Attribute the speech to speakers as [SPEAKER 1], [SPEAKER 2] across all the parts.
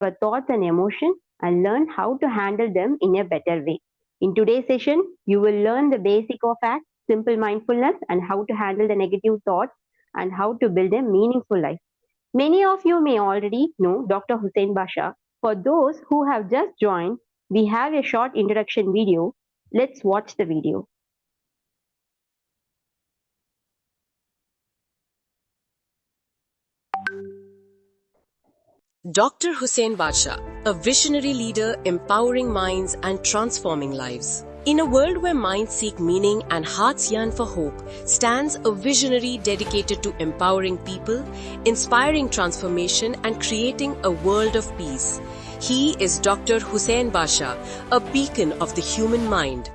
[SPEAKER 1] our thoughts and emotions and learn how to handle them in a better way. In today's session, you will learn the basic of ACT, simple mindfulness, and how to handle the negative thoughts and how to build a meaningful life. Many of you may already know Dr. Hussein Basha. For those who have just joined, we have a short introduction video. Let's watch the video.
[SPEAKER 2] Dr. Hussein Basha, a visionary leader empowering minds and transforming lives. In a world where minds seek meaning and hearts yearn for hope, stands a visionary dedicated to empowering people, inspiring transformation, and creating a world of peace. He is Dr. Hussein Basha, a beacon of the human mind.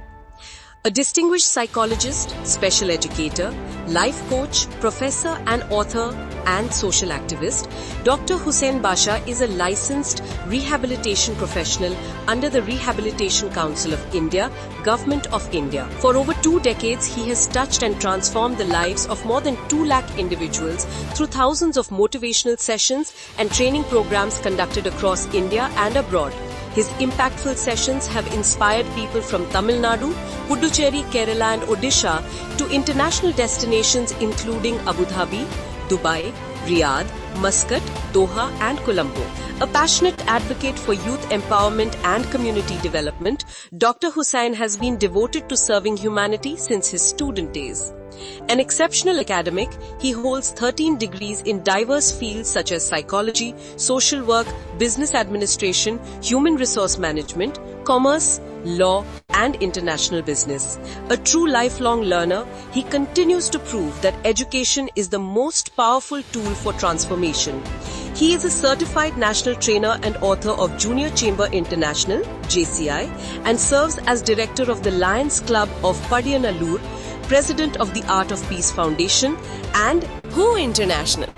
[SPEAKER 2] A distinguished psychologist, special educator, life coach, professor and author and social activist, Dr. Hussein Basha is a licensed rehabilitation professional under the Rehabilitation Council of India, Government of India. For over 2 decades, he has touched and transformed the lives of more than 2 lakh individuals through thousands of motivational sessions and training programs conducted across India and abroad. His impactful sessions have inspired people from Tamil Nadu, Puducherry, Kerala and Odisha to international destinations including Abu Dhabi, Dubai, Riyadh, Muscat, Doha and Colombo. A passionate advocate for youth empowerment and community development, Dr. Hussain has been devoted to serving humanity since his student days. An exceptional academic, he holds 13 degrees in diverse fields such as psychology, social work, business administration, human resource management, commerce, law, and international business. A true lifelong learner, he continues to prove that education is the most powerful tool for transformation. He is a certified national trainer and author of Junior Chamber International, JCI, and serves as director of the Lions Club of Padiyanallur, President of the Art of Peace Foundation and WHO International,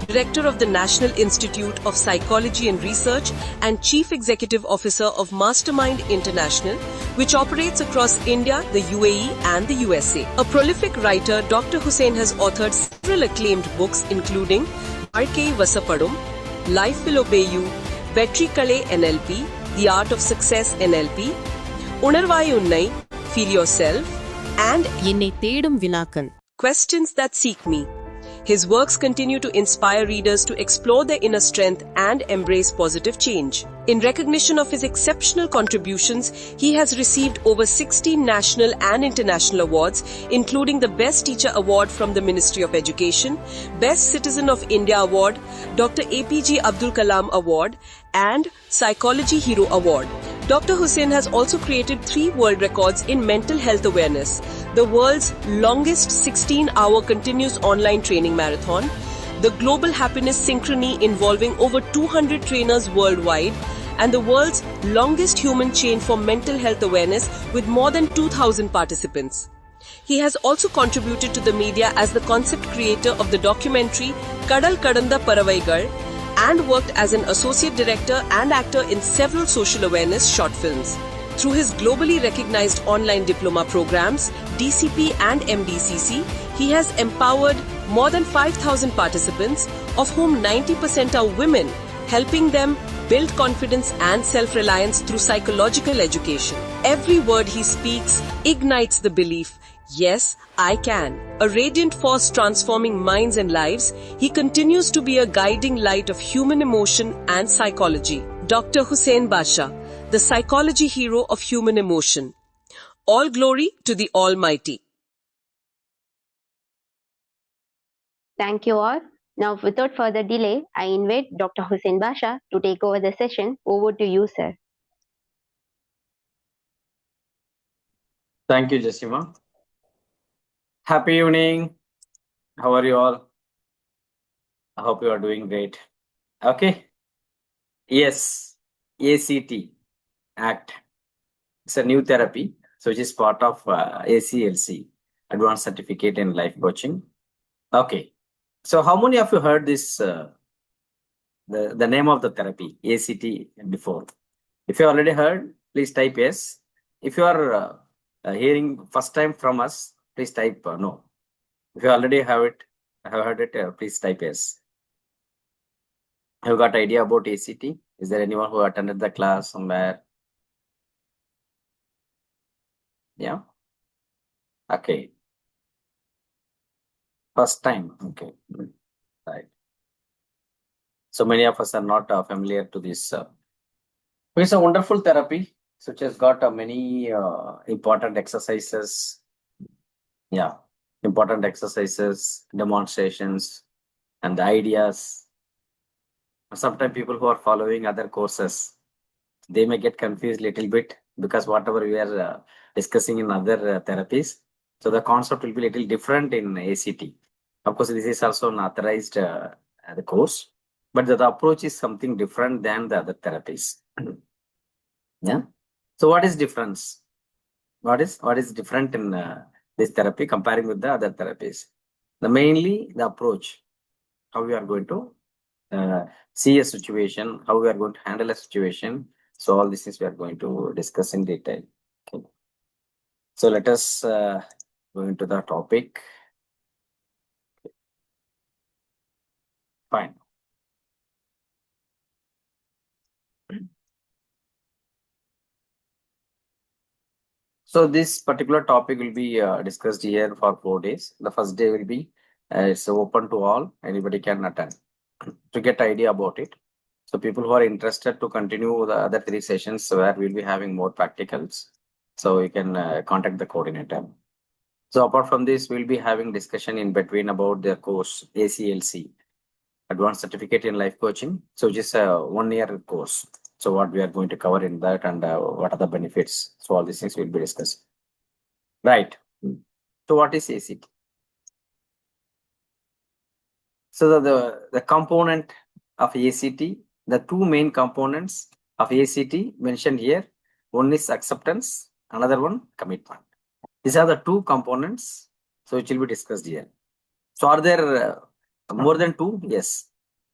[SPEAKER 2] Director of the National Institute of Psychology and Research and Chief Executive Officer of Mastermind International, which operates across India, the UAE and the USA. A prolific writer, Dr. Hussein has authored several acclaimed books including Varkai Vasapadum, Life Will Obey You, Vetri Kale NLP, The Art of Success NLP, Unarvai Unnai, Feel Yourself, and Yennai Thedum Vinakan, Questions That Seek Me. His works continue to inspire readers to explore their inner strength and embrace positive change. In recognition of his exceptional contributions, he has received over 16 national and international awards, including the Best Teacher Award from the Ministry of Education, Best Citizen of India Award, Dr. APJ Abdul Kalam Award, and Psychology Hero Award. Dr. Hussein has also created 3 world records in mental health awareness: the world's longest 16-hour continuous online training marathon, the Global Happiness Synchrony involving over 200 trainers worldwide, and the world's longest human chain for mental health awareness with more than 2,000 participants. He has also contributed to the media as the concept creator of the documentary Kadal Kadanda Paravaigal and worked as an associate director and actor in several social awareness short films. Through his globally recognized online diploma programs, DCP and MDCC, he has empowered more than 5,000 participants, of whom 90% are women, helping them build confidence and self-reliance through psychological education. Every word he speaks ignites the belief, yes, I can. A radiant force transforming minds and lives, he continues to be a guiding light of human emotion and psychology. Dr. Hussein Basha, the psychology hero of human emotion. All glory to the Almighty.
[SPEAKER 1] Thank you all. Now, without further delay, I invite Dr. Hussein Basha to take over the session. Over to you, sir.
[SPEAKER 3] Thank you, Jessima. Happy evening. How are you all? I hope you are doing great. Okay. Yes, ACT. It's a new therapy, so which is part of ACLC, Advanced Certificate in Life Coaching. Okay. So how many of you heard this, the name of the therapy, ACT, before? If you already heard, please type yes. If you are hearing first time from us, please type no. If you already have heard it, please type yes. Have you got idea about ACT? Is there anyone who attended the class somewhere? Yeah. Okay. First time. Okay. Right. So many of us are not familiar to this. It's a wonderful therapy, which has got many important exercises. Yeah. Important exercises, demonstrations, and the ideas. Sometimes people who are following other courses, they may get confused little bit because whatever we are discussing in other therapies, so the concept will be little different in ACT. Of course, this is also an authorized the course, but the approach is something different than the other therapies. Yeah. So what is difference? What is different in this therapy comparing with the other therapies? The mainly the approach, how we are going to see a situation, how we are going to handle a situation. So all this is we are going to discuss in detail. Okay. So let us go into the topic. Fine. So this particular topic will be discussed here for 4 days. The first day will be it's open to all. Anybody can attend to get idea about it. So people who are interested to continue the other 3 sessions where we'll be having more practicals. So you can contact the coordinator. So apart from this, we'll be having discussion in between about the course ACLC, Advanced Certificate in Life Coaching. So just a 1 year course. So what we are going to cover in that and what are the benefits. So all these things will be discussed. Right. So what is ACT? So the component of ACT, the two main components of ACT mentioned here, one is acceptance, another one commitment. These are the two components. So it will be discussed here. So are there more than two? Yes,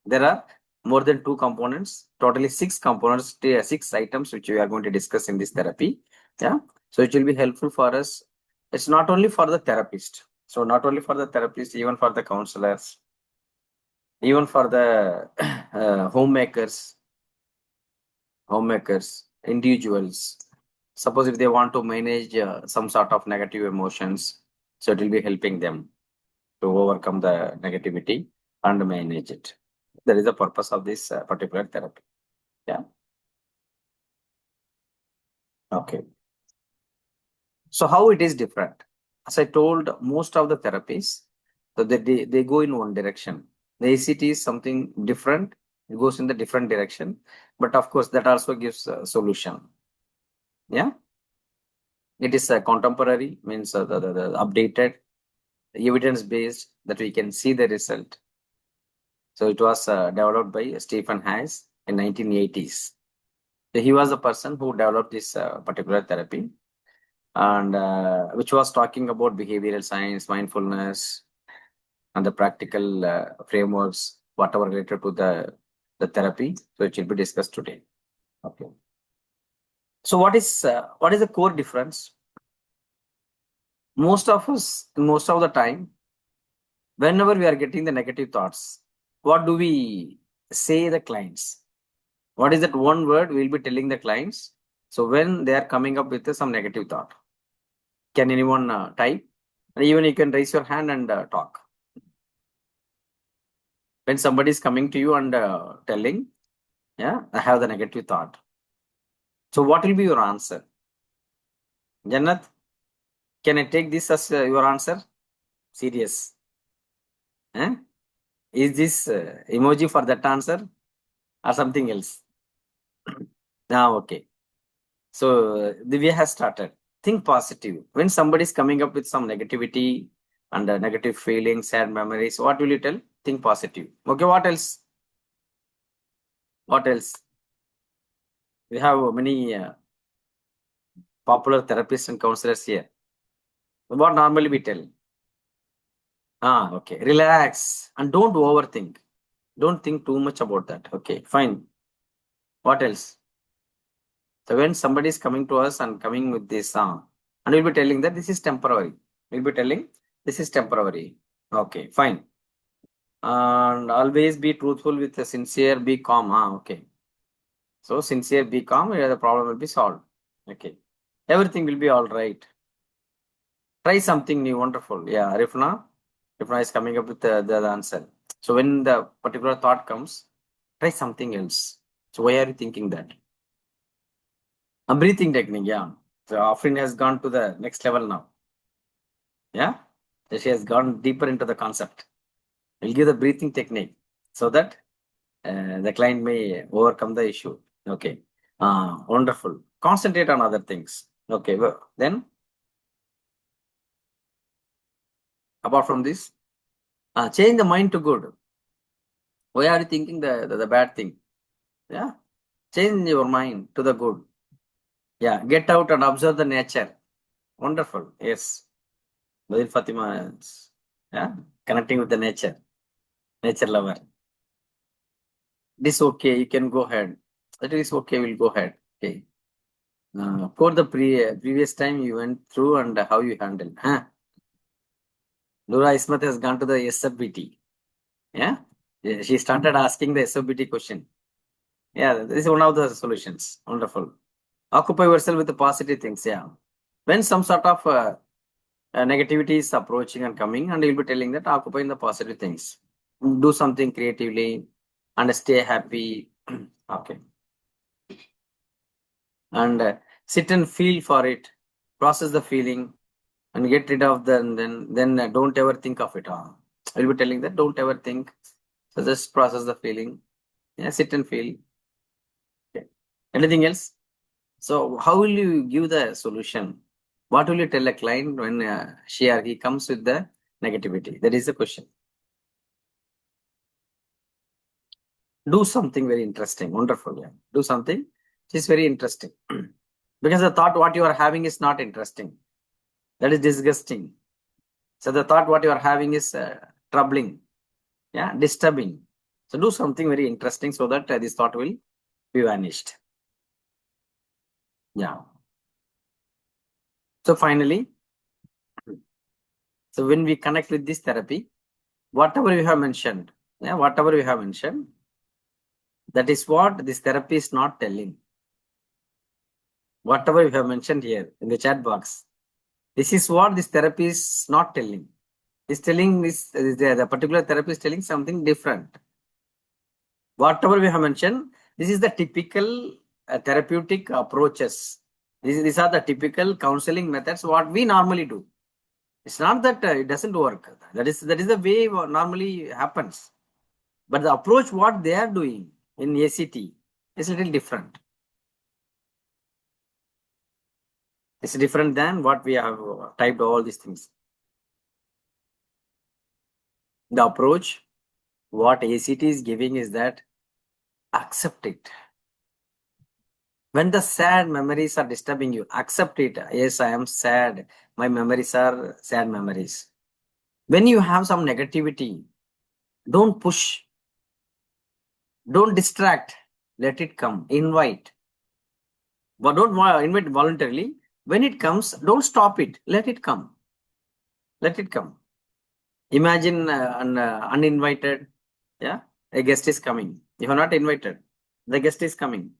[SPEAKER 3] there are more than two components. Totally 6 components, 6 items which we are going to discuss in this therapy. Yeah. So it will be helpful for us. It's not only for the therapist. So not only for the therapist, even for the counselors, even for the homemakers, individuals. Suppose if they want to manage some sort of negative emotions, so it will be helping them to overcome the negativity and manage it. That is the purpose of this particular therapy. Yeah. Okay. So how it is different? As I told, most of the therapies, so they go in one direction. The ACT is something different. It goes in the different direction, but of course that also gives a solution. Yeah. It is contemporary, means the updated, evidence based that we can see the result. So it was developed by Stephen Hayes in 1980s. So he was the person who developed this particular therapy, and which was talking about behavioral science, mindfulness, and the practical frameworks, whatever related to the therapy. So it will be discussed today. Okay. So what is the core difference? Most of us, most of the time, whenever we are getting the negative thoughts, what do we say the clients? What is that one word we'll be telling the clients? So when they are coming up with some negative thought, can anyone type? Even you can raise your hand and talk. When somebody is coming to you and telling, yeah, I have the negative thought. So what will be your answer? Jannat, can I take this as your answer? Serious. Eh? Is this emoji for that answer or something else? Now, okay. So the way has started. Think positive. When somebody is coming up with some negativity and negative feelings, sad memories, what will you tell? Think positive. Okay, what else? What else? We have many popular therapists and counselors here. What normally we tell? Okay. Relax and don't overthink. Don't think too much about that. Okay, fine. What else? So when somebody is coming to us and coming with this and we'll be telling that this is temporary. We'll be telling this is temporary. Okay, fine. And always be truthful with a sincere, be calm. Okay. So sincere, be calm, the problem will be solved. Okay. Everything will be all right. Try something new, wonderful. Yeah, Rifna is coming up with the answer. So when the particular thought comes, try something else. So why are you thinking that? A breathing technique, yeah. So Afrin has gone to the next level now. Yeah. So she has gone deeper into the concept. We'll give the breathing technique so that the client may overcome the issue. Okay. Wonderful. Concentrate on other things. Okay. Well, then, apart from this, change the mind to good. Why are you thinking the bad thing? Yeah. Change your mind to the good. Yeah. Get out and observe the nature. Wonderful. Yes. Badil Fatima is, yeah, connecting with the nature. Nature lover. This okay. You can go ahead. That is okay. We'll go ahead. Okay. For the previous time you went through and how you handle. Huh? Lura Ismat has gone to the SFBT. Yeah. She started asking the SFBT question. Yeah, this is one of the solutions. Wonderful. Occupy yourself with the positive things. Yeah. When some sort of negativity is approaching and coming, and you'll be telling that occupy in the positive things. Do something creatively and stay happy. Okay. And sit and feel for it. Process the feeling and get rid of then don't ever think of it. I'll be telling that don't ever think. So just process the feeling. Yeah, sit and feel. Okay. Anything else? So how will you give the solution? What will you tell a client when she or he comes with the negativity? That is the question. Do something very interesting. Wonderful. Yeah. Do something which is very interesting. Because the thought what you are having is not interesting. That is disgusting. So the thought what you are having is troubling. Yeah, disturbing. So do something very interesting so that this thought will be vanished. Yeah. So finally, so when we connect with this therapy, whatever you have mentioned, whatever you have mentioned, that is what this therapy is not telling. Whatever you have mentioned here in the chat box, this is what this therapy is not telling. It's telling this the particular therapy is telling something different. Whatever we have mentioned, this is the typical therapeutic approaches. These are the typical counseling methods what we normally do. It's not that it doesn't work. That is the way what normally happens. But the approach what they are doing in ACT is a little different. It's different than what we have typed all these things. The approach what ACT is giving is that accept it. When the sad memories are disturbing you, accept it. Yes, I am sad. My memories are sad memories. When you have some negativity, don't push, don't distract, let it come, invite. But don't invite voluntarily. When it comes, don't stop it, let it come. Let it come. Imagine an uninvited, yeah, a guest is coming. You are not invited, the guest is coming.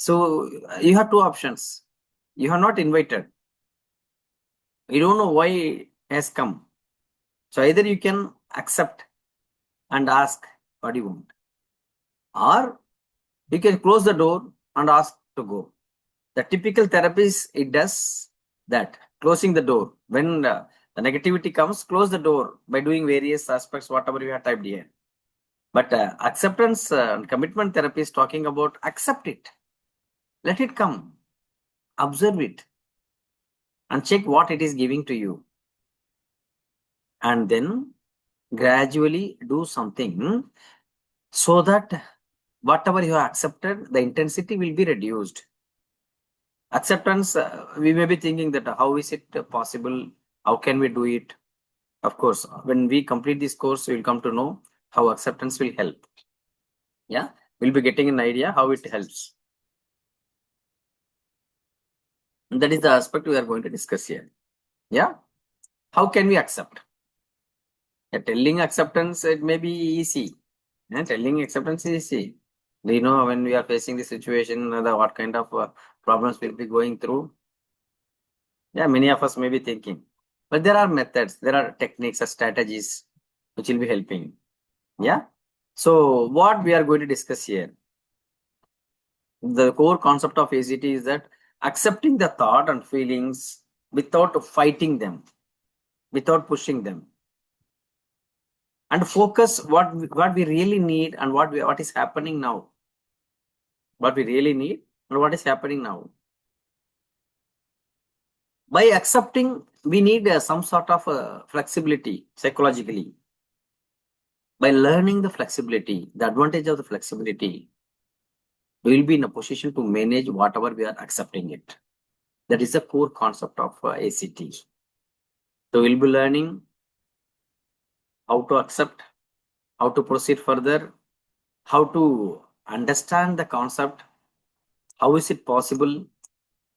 [SPEAKER 3] So you have two options. You are not invited. You don't know why it has come. So either you can accept and ask what you want, or you can close the door and ask to go. The typical therapist, it does that, closing the door. When the negativity comes, close the door by doing various aspects, whatever you have typed here. But acceptance and commitment therapy is talking about accept it, let it come, observe it, and check what it is giving to you. And then gradually do something so that whatever you have accepted, the intensity will be reduced. Acceptance, we may be thinking that how is it possible? How can we do it? Of course, when we complete this course, we will come to know how acceptance will help. Yeah, we'll be getting an idea how it helps. And that is the aspect we are going to discuss here. Yeah, how can we accept? Telling acceptance, it may be easy. Telling acceptance is easy. Do you know when we are facing the situation, what kind of problems we'll be going through? Yeah, many of us may be thinking. But there are methods, there are techniques or strategies which will be helping. Yeah. So what we are going to discuss here, the core concept of ACT is that accepting the thought and feelings without fighting them, without pushing them, and focus what we really need and what is happening now. What we really need and what is happening now. By accepting, we need some sort of flexibility psychologically. By learning the flexibility, the advantage of the flexibility, we will be in a position to manage whatever we are accepting it. That is the core concept of ACT. So we'll be learning how to accept, how to proceed further, how to understand the concept, how is it possible.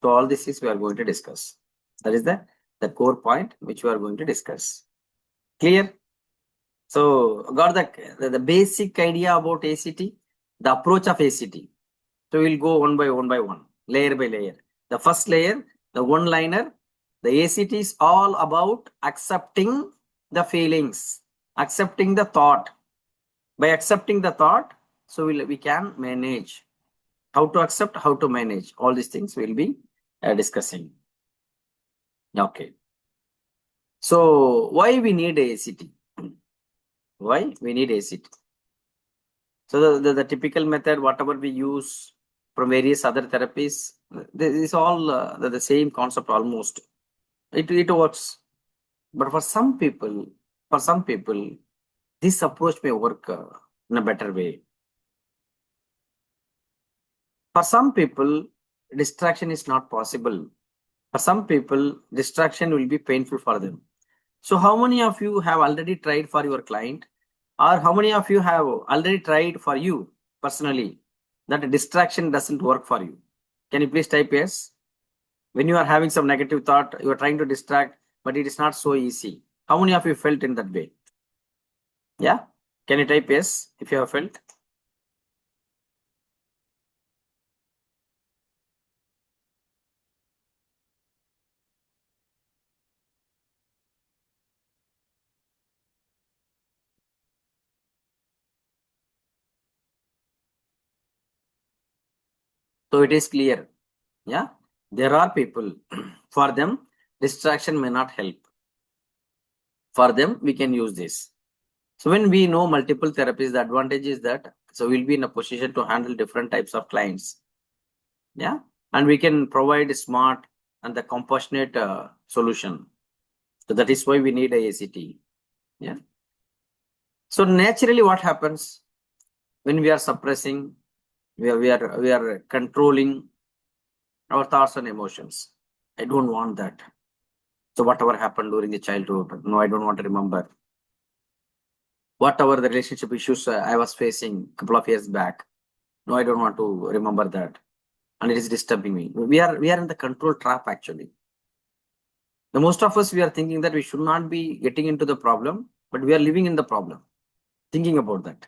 [SPEAKER 3] So all this is we are going to discuss. That is the core point which we are going to discuss. Clear? So got the basic idea about ACT, the approach of ACT. So we'll go one by one, layer by layer. The first layer, the one-liner, the ACT is all about accepting the feelings, accepting the thought. By accepting the thought, so we can manage. How to accept, how to manage. All these things we'll be discussing. Okay. So why we need ACT? Why we need ACT? So the typical method, whatever we use from various other therapies, this is all the same concept almost. It works. But for some people, this approach may work in a better way. For some people, distraction is not possible. For some people, distraction will be painful for them. So how many of you have already tried for your client, or how many of you have already tried for you personally that distraction doesn't work for you? Can you please type yes? When you are having some negative thought, you are trying to distract, but it is not so easy. How many of you felt in that way? Yeah? Can you type yes if you have felt? So it is clear. Yeah? There are people, for them, distraction may not help. For them, we can use this. So when we know multiple therapies, the advantage is that so we'll be in a position to handle different types of clients. Yeah, and we can provide smart and the compassionate solution. So that is why we need a ACT. Yeah. So naturally, what happens when we are suppressing, we are controlling our thoughts and emotions. I don't want that. So whatever happened during the childhood, no, I don't want to remember. Whatever the relationship issues I was facing a couple of years back, no, I don't want to remember that, and it is disturbing me. We are in the control trap actually. The most of us we are thinking that we should not be getting into the problem, but we are living in the problem, thinking about that.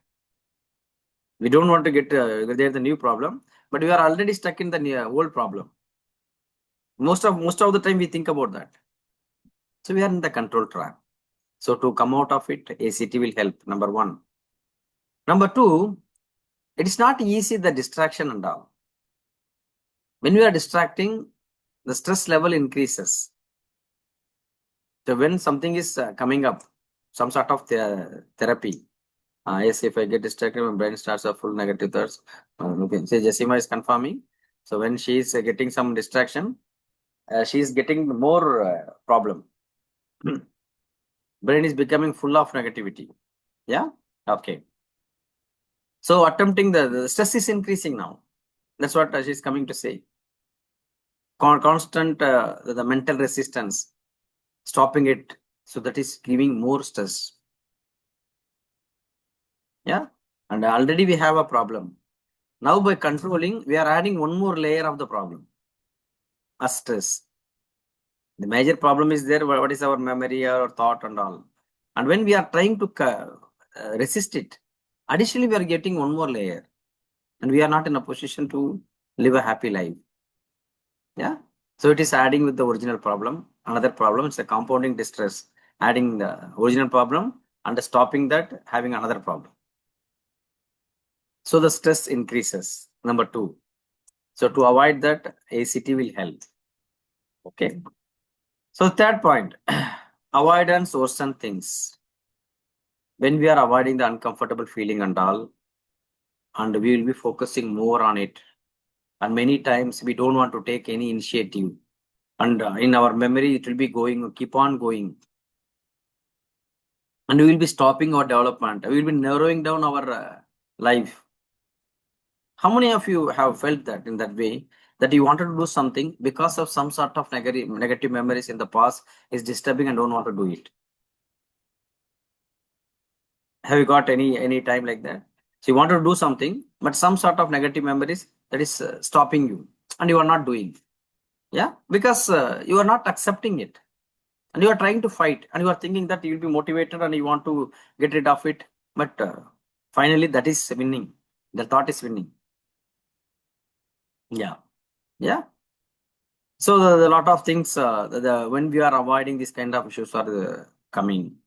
[SPEAKER 3] We don't want to get there the new problem, but we are already stuck in the old problem. Most of the time we think about that. So we are in the control trap. So to come out of it, ACT will help. Number one. Number two, it is not easy the distraction and all. When we are distracting, the stress level increases. So when something is coming up, some sort of therapy, yes, if I get distracted, my brain starts a full negative thoughts. Okay, so Jessima is confirming. So when she is getting some distraction, she is getting more problem. Brain is becoming full of negativity. Yeah. Okay. So attempting the stress is increasing now. That's what she is coming to say. Constant the mental resistance, stopping it. So that is giving more stress. Yeah. And already we have a problem. Now by controlling, we are adding one more layer of the problem. A stress. The major problem is there. What is our memory or thought and all. And when we are trying to resist it, additionally we are getting one more layer. and we are not in a position to live a happy life. Yeah. So it is adding with the original problem. Another problem, it's a compounding distress, adding the original problem and stopping that, having another problem. So the stress increases. Number two. So to avoid that, ACT will help. Okay. So third point, avoidance worsen things. When we are avoiding the uncomfortable feeling and all, and we will be focusing more on it. And many times we don't want to take any initiative. And in our memory, it will be going, keep on going. And we will be stopping our development. We will be narrowing down our life. How many of you have felt that in that way, that you wanted to do something because of some sort of negative memories in the past is disturbing and don't want to do it? Have you got any time like that? So you want to do something, but some sort of negative memories that is stopping you, and you are not doing. Yeah, because you are not accepting it, and you are trying to fight, and you are thinking that you will be motivated and you want to get rid of it, but finally that is winning. The thought is winning. Yeah, yeah. So the lot of things when we are avoiding this kind of issues are coming.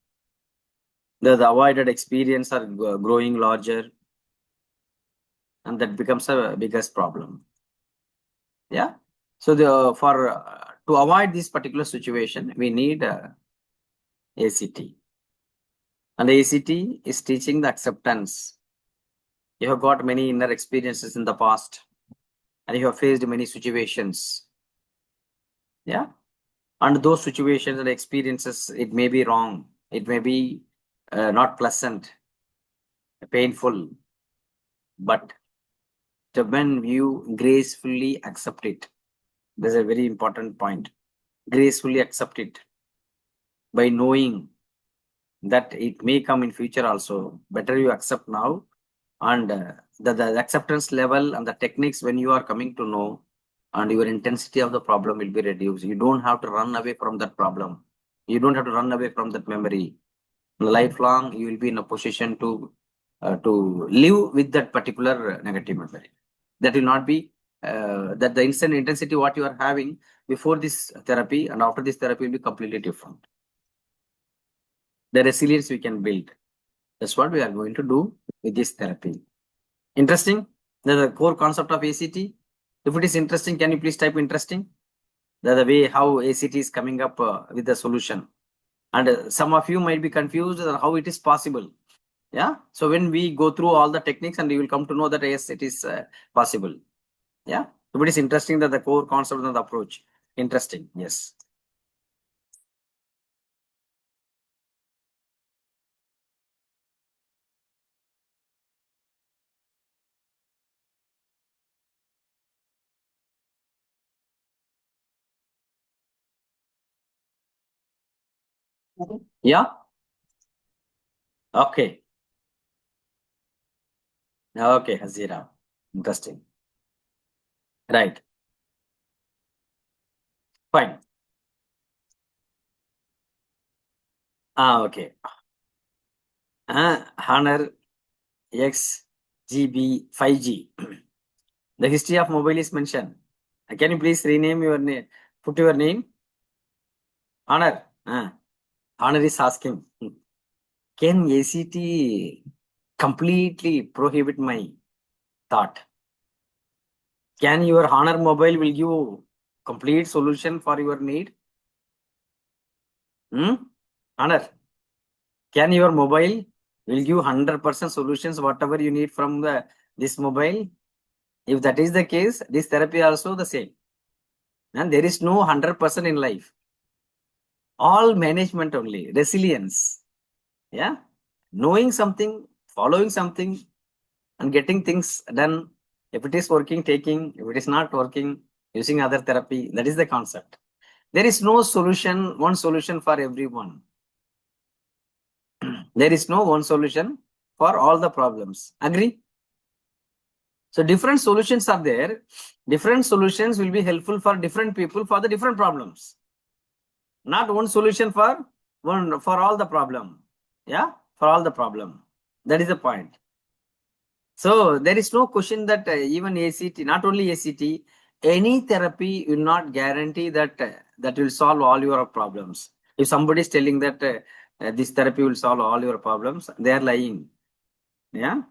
[SPEAKER 3] The avoided experience are growing larger, and that becomes a biggest problem. Yeah. So for to avoid this particular situation, we need ACT, and ACT is teaching the acceptance. You have got many inner experiences in the past, and you have faced many situations. Yeah. And those situations and experiences, it may be wrong, it may be not pleasant, painful, but when you gracefully accept it, there's a very important point. Gracefully accept it by knowing that it may come in future also. Better you accept now, and the acceptance level and the techniques when you are coming to know, and your intensity of the problem will be reduced. You don't have to run away from that problem. You don't have to run away from that memory. Lifelong, you will be in a position to live with that particular negative memory. That will not be that the instant intensity what you are having before this therapy and after this therapy will be completely different. The resilience we can build. That's what we are going to do with this therapy. Interesting? The core concept of ACT. If it is interesting, can you please type interesting? The way how ACT is coming up with the solution. And some of you might be confused how it is possible. Yeah. So when we go through all the techniques, and you will come to know that yes, it is possible. Yeah. If it is interesting, that the core concept and the approach. Interesting. Yes. Yeah. Okay. Okay, Hazira. Interesting. Right. Fine. Okay. Honor X GB 5G. The history of mobile is mentioned. Can you please rename your name? Put your name. Honor. Honor is asking. Can ACT completely prohibit my thought? Can your Honor mobile will give complete solution for your need? Honor, can your mobile will give 100% solutions whatever you need from this mobile? If that is the case, this therapy also the same. And there is no 100% in life. All management only, resilience. Yeah. Knowing something, following something, and getting things done. If it is working, taking. If it is not working, using other therapy. That is the concept. There is no solution, one solution for everyone. There is no one solution for all the problems. Agree? So different solutions are there. Different solutions will be helpful for different people for the different problems. Not one solution for all the problem. Yeah, for all the problem. That is the point. So there is no question that even ACT, not only ACT, any therapy will not guarantee that that will solve all your problems. If somebody is telling that this therapy will solve all your problems, they are lying. Yeah,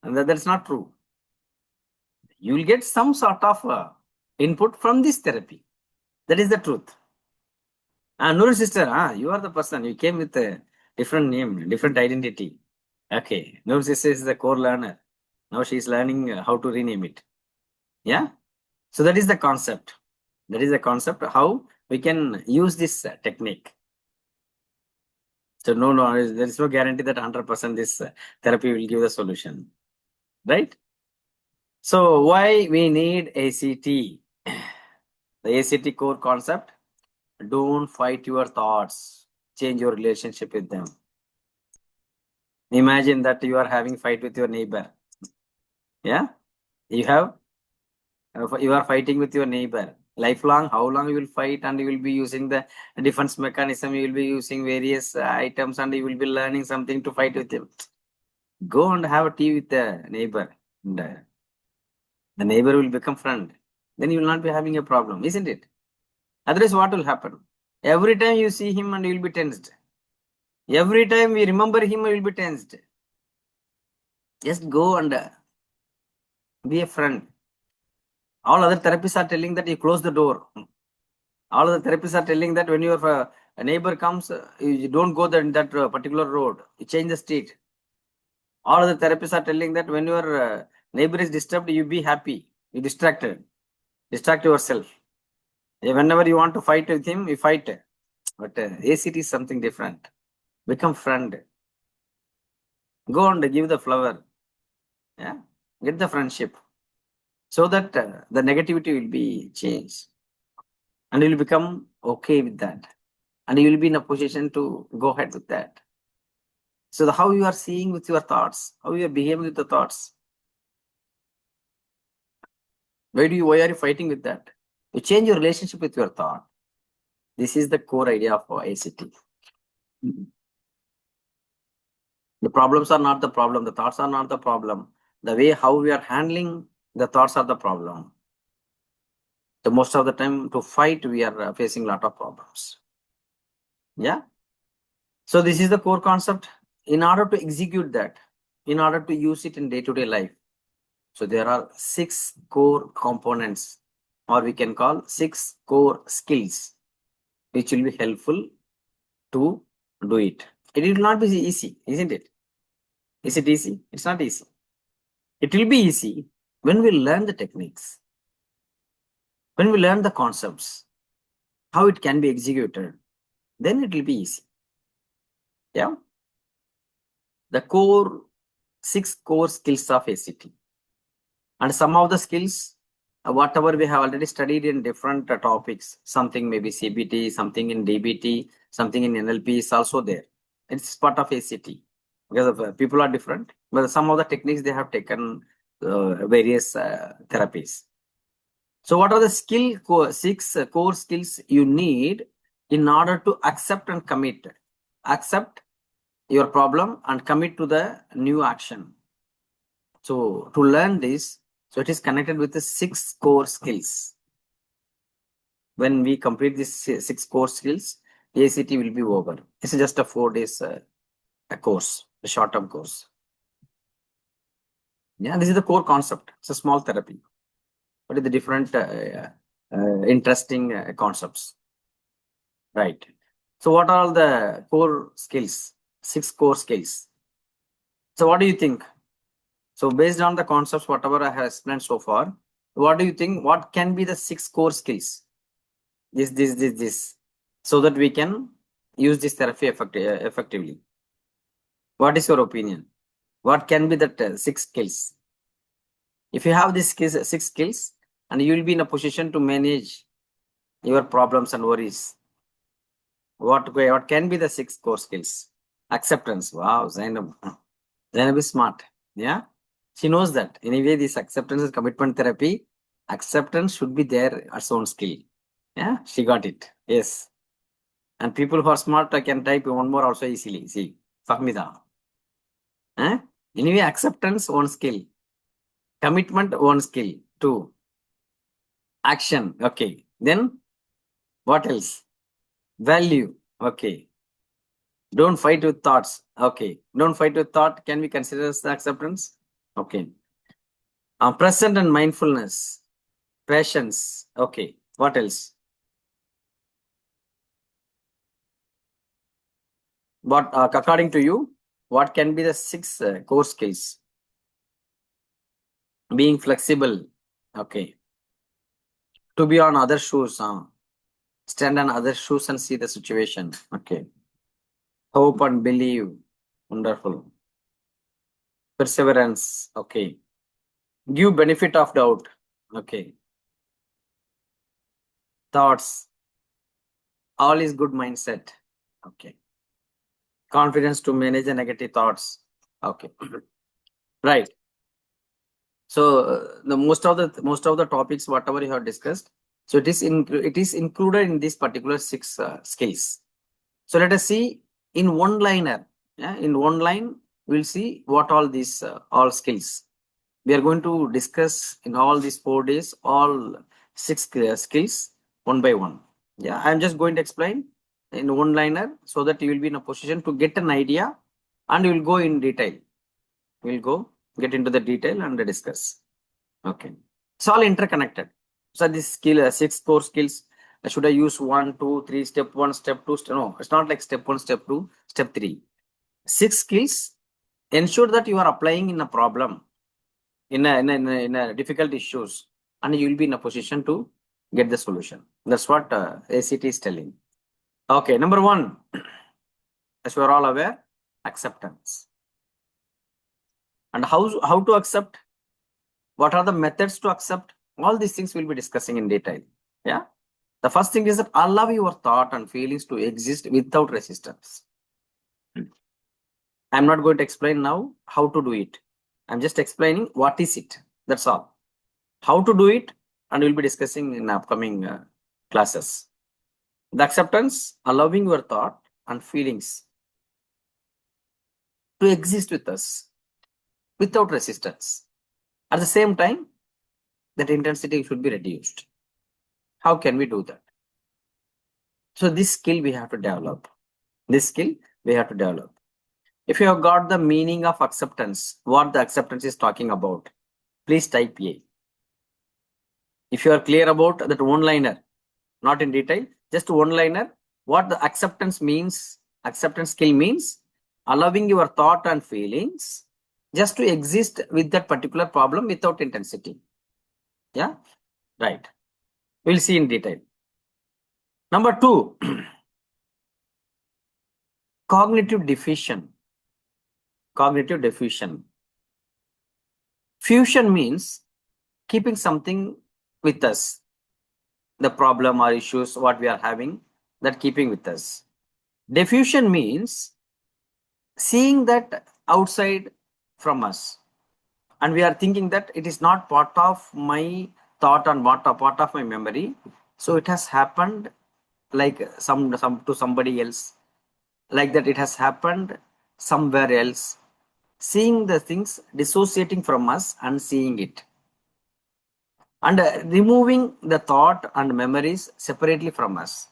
[SPEAKER 3] and that's not true. You will get some sort of input from this therapy. That is the truth. Nurul sister, you are the person. You came with a different name, different identity. Okay, Nurul sister is the core learner. Now she is learning how to rename it. Yeah. So that is the concept. That is the concept how we can use this technique. So no, there is no guarantee that 100% this therapy will give the solution, right? So why we need ACT? The ACT core concept: don't fight your thoughts, change your relationship with them. Imagine that you are having fight with your neighbor. Yeah, you are fighting with your neighbor. Lifelong, how long you will fight, and you will be using the defense mechanism, you will be using various items, and you will be learning something to fight with him. Go and have a tea with the neighbor, and the neighbor will become friend. Then you will not be having a problem, isn't it? Otherwise, what will happen? Every time you see him and you will be tensed. Every time we remember him, you will be tensed. Just go and be a friend. All other therapists are telling that you close the door. All the therapists are telling that when your neighbor comes, you don't go that particular road. You change the street. All the therapists are telling that when your neighbor is disturbed, you be happy. You distracted. Distract yourself. Whenever you want to fight with him, you fight. But ACT is something different. Become friend. Go and give the flower. Yeah, get the friendship, so that the negativity will be changed, and you will become okay with that, and you will be in a position to go ahead with that. So how you are seeing with your thoughts, how you are behaving with the thoughts. Why are you fighting with that? You change your relationship with your thought. This is the core idea of ACT. The problems are not the problem. The thoughts are not the problem. The way how we are handling the thoughts are the problem. So most of the time to fight, we are facing a lot of problems. Yeah. So this is the core concept. In order to execute that, in order to use it in day-to-day life, so there are 6 core components, or we can call 6 core skills, which will be helpful to do it. It will not be easy, isn't it? Is it easy? It's not easy. It will be easy when we learn the techniques, when we learn the concepts, how it can be executed, then it will be easy. Yeah. The 6 core skills of ACT. And some of the skills, whatever we have already studied in different topics, something maybe CBT, something in DBT, something in NLP is also there. It's part of ACT, because of, people are different, but some of the techniques they have taken various therapies. So what are the 6 core skills you need in order to accept and commit? Accept your problem and commit to the new action. So to learn this, so it is connected with the 6 core skills. When we complete these 6 core skills, ACT will be over. It's just a 4 days a course, a short-term course. Yeah, this is the core concept. It's a small therapy, but it's the different interesting concepts. Right. So what are the core skills? 6 core skills. So what do you think? So based on the concepts, whatever I have explained so far, what do you think? What can be the 6 core skills? This, so that we can use this therapy effectively. What is your opinion? What can be the 6 skills? If you have these 6 skills, and you will be in a position to manage your problems and worries. What can be the 6 core skills? Acceptance. Wow, Zainab is smart. Yeah, she knows that. Anyway, this acceptance is commitment therapy. Acceptance should be there as own skill. Yeah, she got it. Yes. And people who are smart, I can type one more also easily. See, Fahmida. Anyway, acceptance, one skill. Commitment, one skill. 2. Action. Okay. Then what else? Value. Okay. Don't fight with thoughts. Okay. Don't fight with thought. Can we consider as the acceptance? Okay. Present and mindfulness. Patience. Okay. What else? What, according to you, what can be the 6 core skills? Being flexible. Okay. To be on other shoes. Stand on other shoes and see the situation. Okay. Hope and believe. Wonderful. Perseverance. Okay. Give benefit of doubt. Okay. Thoughts. All is good mindset. Okay. Confidence to manage the negative thoughts. Okay. Right. So the most of the topics whatever you have discussed, so it is included in this particular 6 skills. So let us see in one liner. Yeah, in one line we'll see what all these all skills. We are going to discuss in all these 4 days all 6 skills one by one. Yeah, I'm just going to explain in one liner so that you will be in a position to get an idea, and you will go in detail. We'll go get into the detail and discuss. Okay, it's all interconnected. So this skill, 6 core skills. Should I use 1, 2, 3, step 1, step 2? No, it's not like step 1, step 2, step 3. 6 skills ensure that you are applying in a problem, in a difficult issues, and you will be in a position to get the solution. That's what ACT is telling. Okay, number 1, as we are all aware, acceptance. And how to accept? What are the methods to accept? All these things we'll be discussing in detail. Yeah. The first thing is that allow your thought and feelings to exist without resistance. I'm not going to explain now how to do it. I'm just explaining what is it. That's all. How to do it, and we'll be discussing in upcoming classes. The acceptance, allowing your thought and feelings to exist with us without resistance. At the same time, that intensity should be reduced. How can we do that? So this skill we have to develop. This skill we have to develop. If you have got the meaning of acceptance, what the acceptance is talking about, please type A. If you are clear about that one liner, not in detail, just one liner, what the acceptance means, acceptance skill means, allowing your thought and feelings just to exist with that particular problem without intensity. Yeah, right. We'll see in detail. Number 2, cognitive diffusion. Cognitive diffusion. Fusion means keeping something with us, the problem or issues what we are having, that keeping with us. Diffusion means seeing that outside from us, and we are thinking that it is not part of my thought and part of my memory, so it has happened like some to somebody else, like that it has happened somewhere else. Seeing the things dissociating from us and seeing it, and removing the thought and memories separately from us,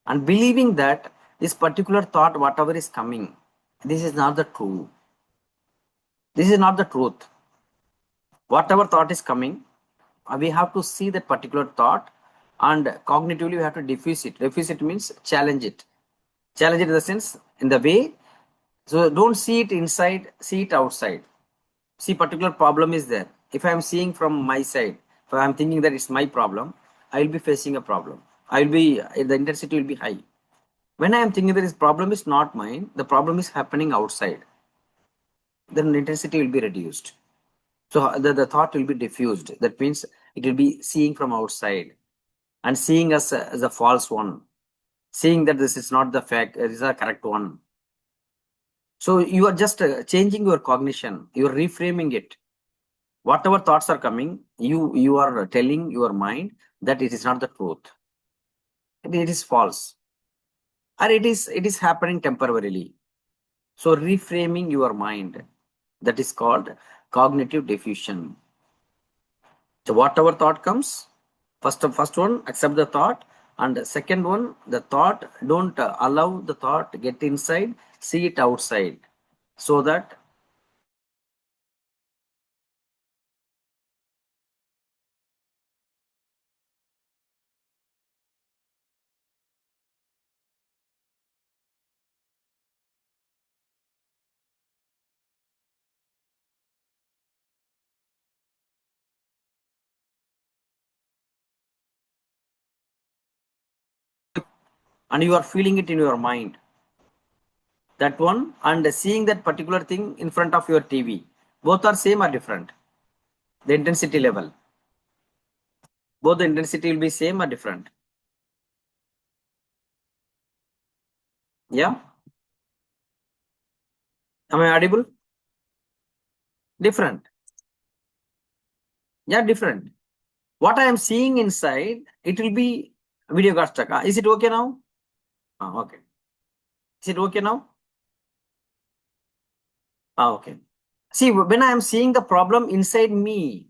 [SPEAKER 3] and believing that this particular thought, whatever is coming, this is not the truth. This is not the truth. Whatever thought is coming, we have to see that particular thought, and cognitively we have to diffuse it. Diffuse it means challenge it. Challenge it in the sense, in the way, so don't see it inside, see it outside. See, particular problem is there. If I am seeing from my side, if I am thinking that it's my problem, I will be facing a problem. The intensity will be high. When I am thinking that this problem is not mine, the problem is happening outside, then the intensity will be reduced. So the thought will be diffused. That means it will be seeing from outside and seeing us as a false one, seeing that this is not the fact, this is a correct one. So you are just changing your cognition, you are reframing it. Whatever thoughts are coming, you are telling your mind that it is not the truth. It is false. Or it is happening temporarily. So reframing your mind, that is called cognitive diffusion. So whatever thought comes, first one, accept the thought, and the second one, the thought, don't allow the thought get inside, see it outside, so that and you are feeling it in your mind, that one, and seeing that particular thing in front of your TV, both are same or different? The intensity level, both the intensity will be same or different? Yeah, am I audible? Different. Yeah, different. What I am seeing inside, it will be video got stuck. Is it okay now? Okay. Is it okay now? Okay. See, when I am seeing the problem inside me,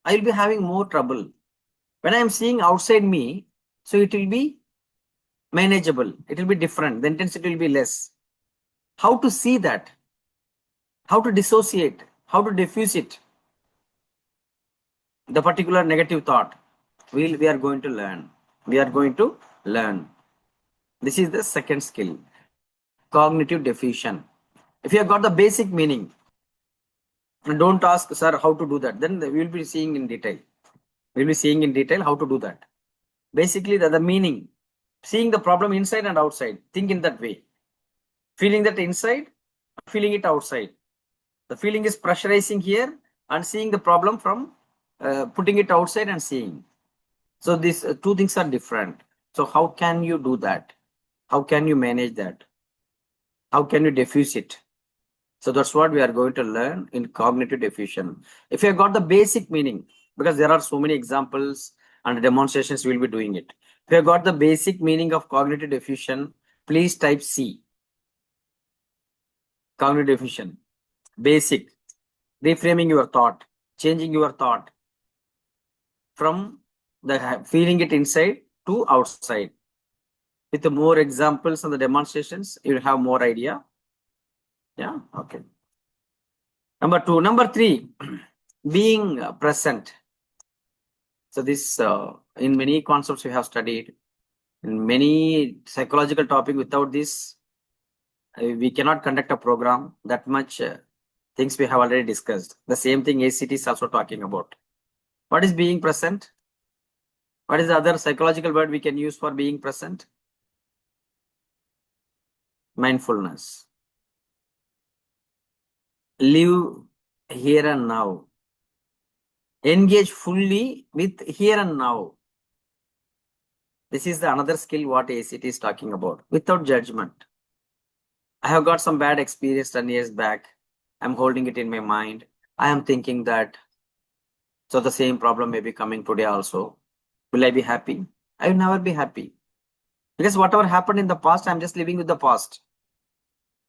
[SPEAKER 3] I will be having more trouble. When I am seeing outside me, so it will be manageable. It will be different. The intensity will be less. How to see that? How to dissociate? How to diffuse it? The particular negative thought. We are going to learn. We are going to learn. This is the second skill, cognitive diffusion. If you have got the basic meaning, and don't ask, sir, how to do that, then we will be seeing in detail. We will be seeing in detail how to do that. Basically, the meaning, seeing the problem inside and outside. Think in that way. Feeling that inside, feeling it outside. The feeling is pressurizing here and seeing the problem from putting it outside and seeing. So these two things are different. So how can you do that? How can you manage that? How can you diffuse it? So that's what we are going to learn in cognitive diffusion. If you have got the basic meaning, because there are so many examples and demonstrations, we will be doing it. If you have got the basic meaning of cognitive diffusion, please type C. Cognitive diffusion. Basic. Reframing your thought, changing your thought from the feeling it inside to outside. With the more examples and the demonstrations, you will have more idea. Yeah, okay. Number two. Number three, being present. So this, in many concepts we have studied, in many psychological topic, without this, we cannot conduct a program. That much things we have already discussed. The same thing ACT is also talking about. What is being present? What is the other psychological word we can use for being present? Mindfulness. Live here and now. Engage fully with here and now. This is the another skill what ACT is talking about. Without judgment. I have got some bad experience 10 years back. I'm holding it in my mind. I am thinking that, so the same problem may be coming today also. Will I be happy? I will never be happy. Because whatever happened in the past, I'm just living with the past.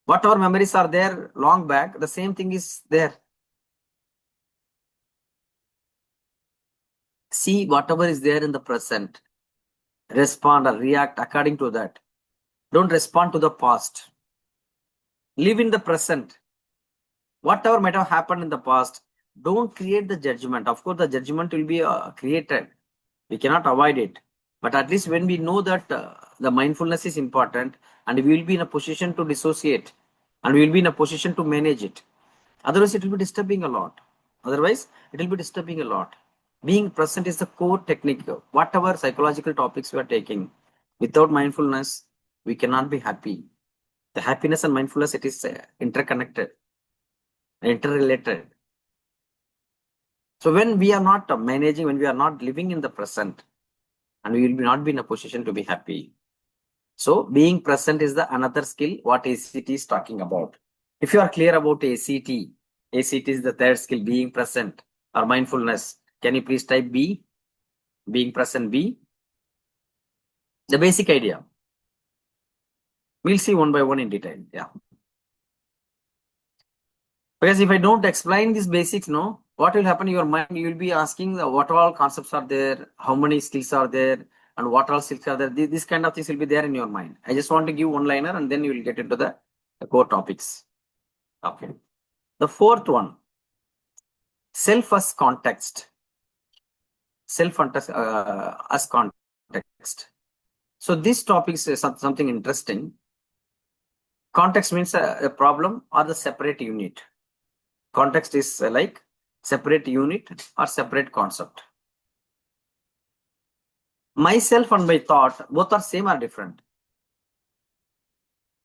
[SPEAKER 3] Whatever memories are there long back, the same thing is there. See whatever is there in the present. Respond or react according to that. Don't respond to the past. Live in the present. Whatever might have happened in the past, don't create the judgment. Of course, the judgment will be created. We cannot avoid it. But at least when we know that the mindfulness is important, and we will be in a position to dissociate, and we will be in a position to manage it. Otherwise, it will be disturbing a lot. Being present is the core technique. Whatever psychological topics we are taking, without mindfulness, we cannot be happy. The happiness and mindfulness, it is interconnected, interrelated. So when we are not managing, when we are not living in the present, and we will not be in a position to be happy. So being present is the another skill what ACT is talking about. If you are clear about ACT is the third skill, being present or mindfulness. Can you please type B? Being present, B. The basic idea. We'll see one by one in detail. Yeah. Because if I don't explain these basics, no, what will happen in your mind? You will be asking what all concepts are there, how many skills are there, and what all skills are there. This kind of things will be there in your mind. I just want to give one liner and then you will get into the core topics. Okay. The fourth one, self as context. Self as context. So this topic is something interesting. Context means a problem or the separate unit. Context is like separate unit or separate concept. Myself and my thought, both are same or different?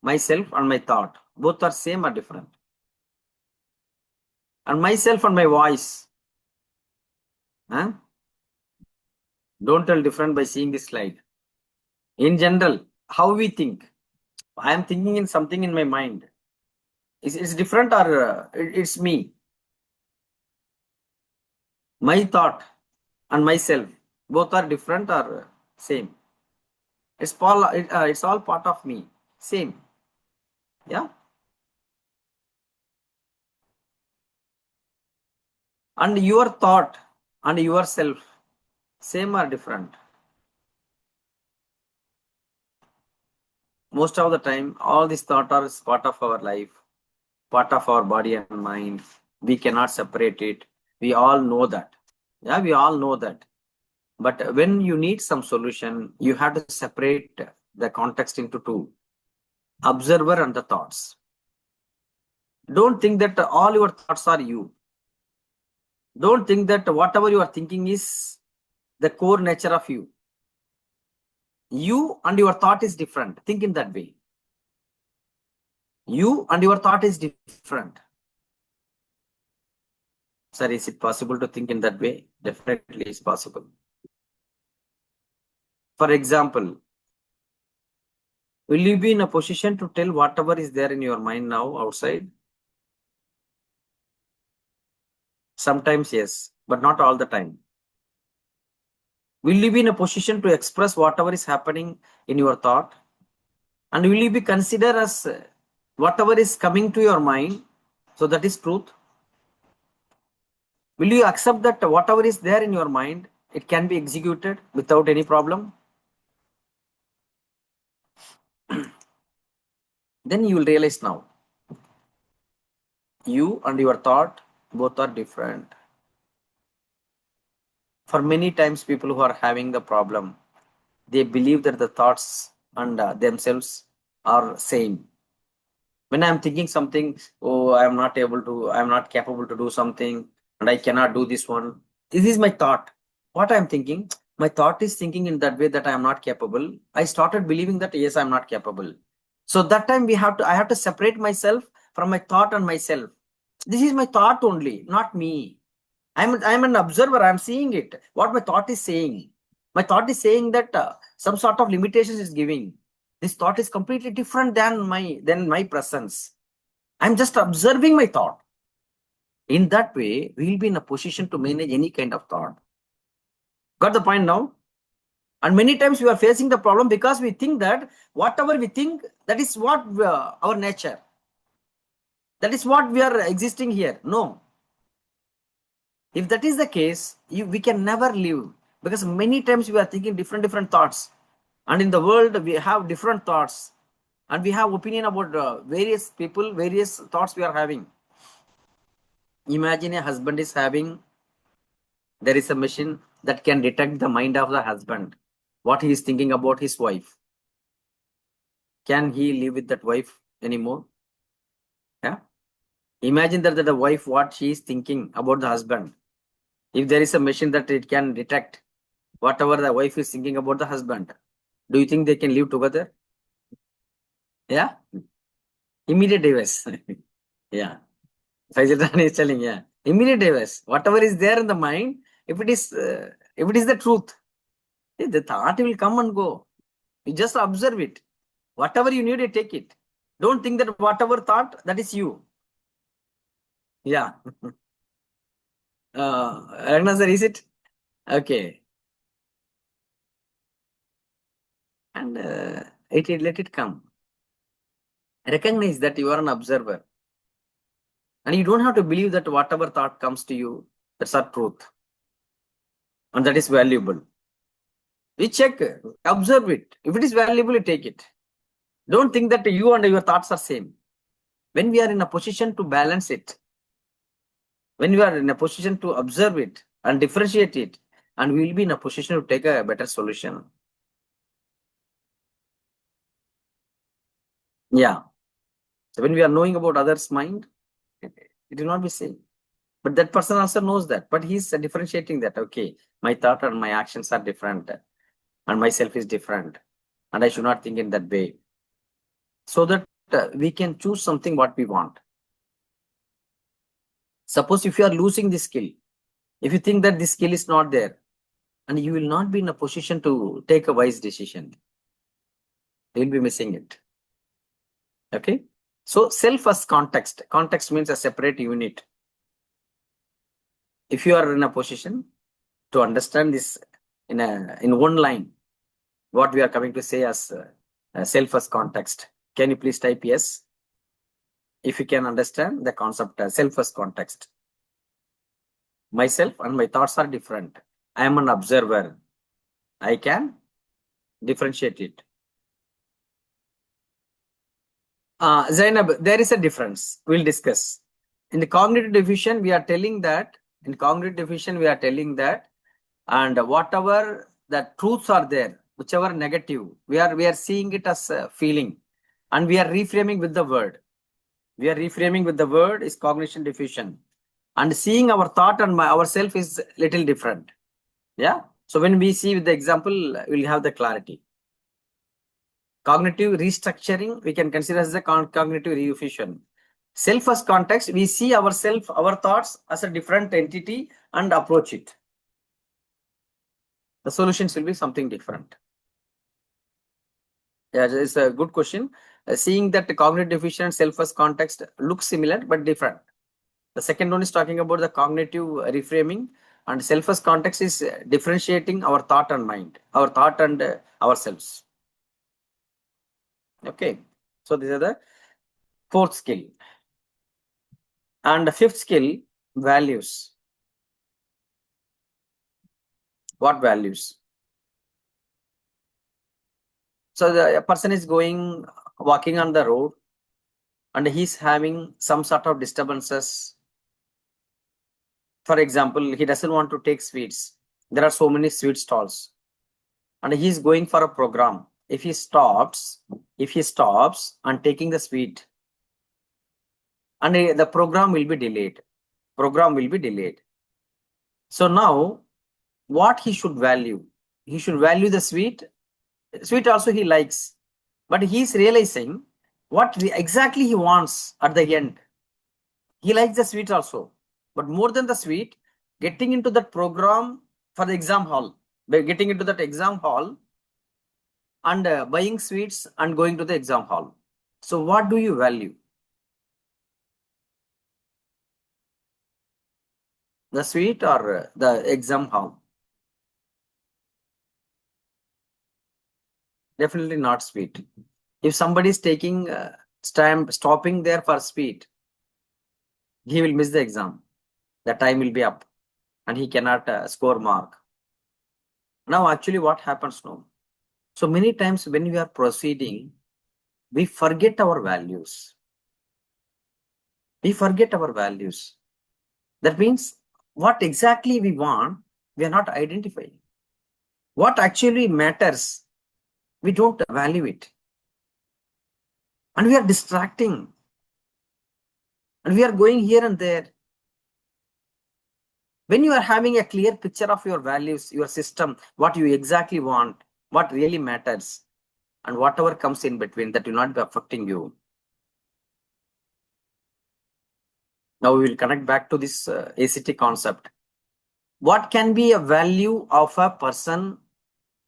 [SPEAKER 3] Myself and my thought, both are same or different? And myself and my voice, huh? Don't tell different by seeing this slide. In general, how we think. I am thinking in something in my mind. It's different or it's me? My thought and myself, both are different or same? It's all part of me. Same. Yeah. And your thought and yourself, same or different? Most of the time, all these thoughts are part of our life, part of our body and mind. We cannot separate it. We all know that. Yeah, we all know that. But when you need some solution, you have to separate the context into two: observer and the thoughts. Don't think that all your thoughts are you. Don't think that whatever you are thinking is the core nature of you. You and your thought is different. Think in that way. You and your thought is different. Sir, is it possible to think in that way? Definitely is possible. For example, will you be in a position to tell whatever is there in your mind now outside? Sometimes yes, but not all the time. Will you be in a position to express whatever is happening in your thought? And will you be considered as whatever is coming to your mind, so that is truth? Will you accept that whatever is there in your mind, it can be executed without any problem? Then you will realize now, you and your thought both are different. For many times, people who are having the problem, they believe that the thoughts and themselves are same. When I'm thinking something, oh, I'm not capable to do something, and I cannot do this one. This is my thought. What I'm thinking, my thought is thinking in that way that I am not capable. I started believing that yes, I'm not capable. So that time I have to separate myself from my thought and myself. This is my thought only, not me. I'm an observer. I'm seeing it. What my thought is saying. My thought is saying that some sort of limitations is giving. This thought is completely different than my presence. I'm just observing my thought. In that way, we'll be in a position to manage any kind of thought. Got the point now? And many times we are facing the problem because we think that whatever we think, that is what our nature. That is what we are existing here. No. If that is the case, we can never live, because many times we are thinking different thoughts, and in the world we have different thoughts, and we have opinion about various people, various thoughts we are having. Imagine a husband is having, there is a machine that can detect the mind of the husband, what he is thinking about his wife. Can he live with that wife anymore? Yeah. Imagine that the wife, what she is thinking about the husband. If there is a machine that it can detect whatever the wife is thinking about the husband, do you think they can live together? Yeah. Immediate divorce. Yeah. Faisal Rani is telling, yeah. Immediate divorce. Whatever is there in the mind, if it is the truth, the thought will come and go. You just observe it. Whatever you need, you take it. Don't think that whatever thought, that is you. Yeah. Ragnar sir, is it? Okay. And let it come. Recognize that you are an observer. And you don't have to believe that whatever thought comes to you, that's our truth. And that is valuable. We check, observe it. If it is valuable, you take it. Don't think that you and your thoughts are same. When we are in a position to balance it, when we are in a position to observe it and differentiate it, and we will be in a position to take a better solution. Yeah. So when we are knowing about others' mind, it will not be same. But that person also knows that. But he's differentiating that. Okay, my thought and my actions are different, and myself is different, and I should not think in that way. So that we can choose something what we want. Suppose if you are losing this skill, if you think that this skill is not there, and you will not be in a position to take a wise decision, you will be missing it. Okay. So self as context. Context means a separate unit. If you are in a position to understand this in one line, what we are coming to say as self as context, can you please type yes? If you can understand the concept self as context. Myself and my thoughts are different. I am an observer. I can differentiate it. Zainab, there is a difference. We'll discuss. In the cognitive deficient, we are telling that, and whatever the truths are there, whichever negative, we are seeing it as a feeling, and we are reframing with the word. We are reframing with the word is cognition deficient, and seeing our thought and ourself is little different. Yeah. So when we see with the example, we'll have the clarity. Cognitive restructuring, we can consider as a cognitive refusion. Self as context, we see ourself, our thoughts as a different entity and approach it. The solutions will be something different. Yeah, it's a good question. Seeing that the cognitive deficient self as context looks similar but different. The second one is talking about the cognitive reframing, and self as context is differentiating our thought and mind, our thought and ourselves. Okay. So these are the fourth skill. And the fifth skill, values. What values? So the person is walking on the road, and he's having some sort of disturbances. For example, he doesn't want to take sweets. There are so many sweet stalls, and he's going for a program. If he stops and taking the sweet, and the program will be delayed. So now, what he should value? He should value the sweet. Sweet also he likes, but he's realizing what exactly he wants at the end. He likes the sweet also, but more than the sweet, getting into that program for the exam hall, by getting into that exam hall and buying sweets and going to the exam hall. So what do you value? The sweet or the exam hall? Definitely not sweet. If somebody is taking stopping there for sweet, he will miss the exam. The time will be up, and he cannot score mark. Now, actually, what happens now? So many times when we are proceeding, we forget our values. That means what exactly we want, we are not identifying. What actually matters, we don't value it. And we are distracting. And we are going here and there. When you are having a clear picture of your values, your system, what you exactly want, what really matters, and whatever comes in between, that will not be affecting you. Now we will connect back to this ACT concept. What can be a value of a person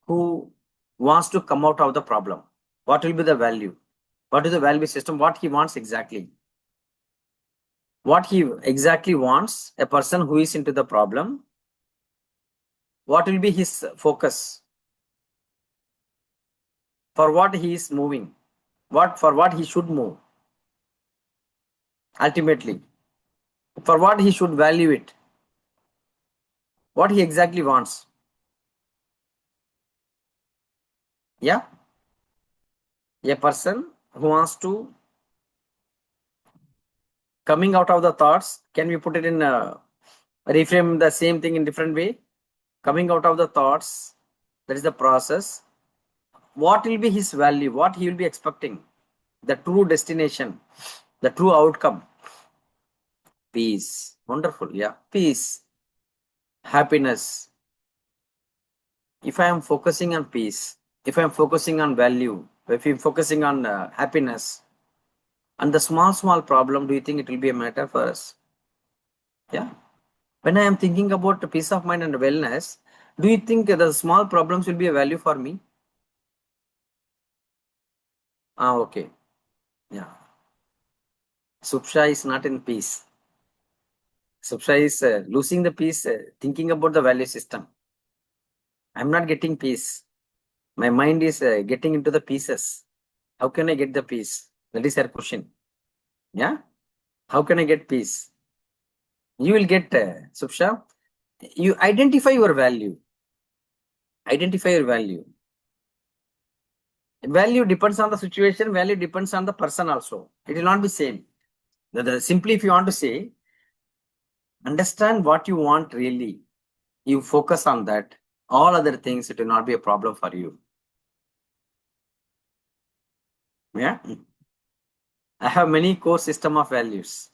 [SPEAKER 3] who wants to come out of the problem? What will be the value? What is the value system? What he wants exactly? What he exactly wants, a person who is into the problem, what will be his focus? For what he is moving? For what he should move? Ultimately, For what he should value it? What he exactly wants? Yeah, a person who wants to coming out of the thoughts. Can we put it in reframe the same thing in different way? Coming out of the thoughts, that is the process. What will be his value? What he will be expecting? The true destination, the true outcome. Peace. Wonderful. Yeah. Peace. Happiness. If I am focusing on peace, if I am focusing on value, if I am focusing on happiness, and the small problem, do you think it will be a matter for us? Yeah. When I am thinking about peace of mind and wellness, do you think the small problems will be a value for me? Okay. Yeah. Suksha is not in peace. Suksha is losing the peace, thinking about the value system. I'm not getting peace. My mind is getting into the pieces. How can I get the peace? That is her question. Yeah. How can I get peace? You will get, Suksha, you identify your value. Identify your value. Value depends on the situation. Value depends on the person also. It will not be same. Simply, if you want to say, understand what you want really, you focus on that. All other things, it will not be a problem for you. Yeah. I have many core system of values.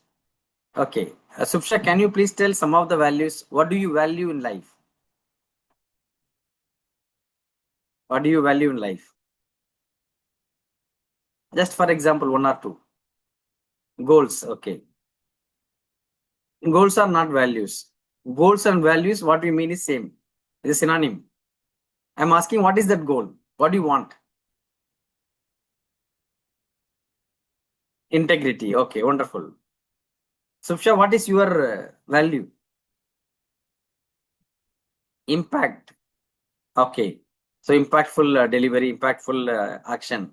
[SPEAKER 3] Okay. Suksha, can you please tell some of the values? What do you value in life? What do you value in life? Just for example, one or two. Goals. Okay. Goals are not values. Goals and values, what we mean is same. It is synonym. I'm asking, what is that goal? What do you want? Integrity. Okay, wonderful. Suksha, what is your value? Impact. Okay. So impactful delivery, impactful action.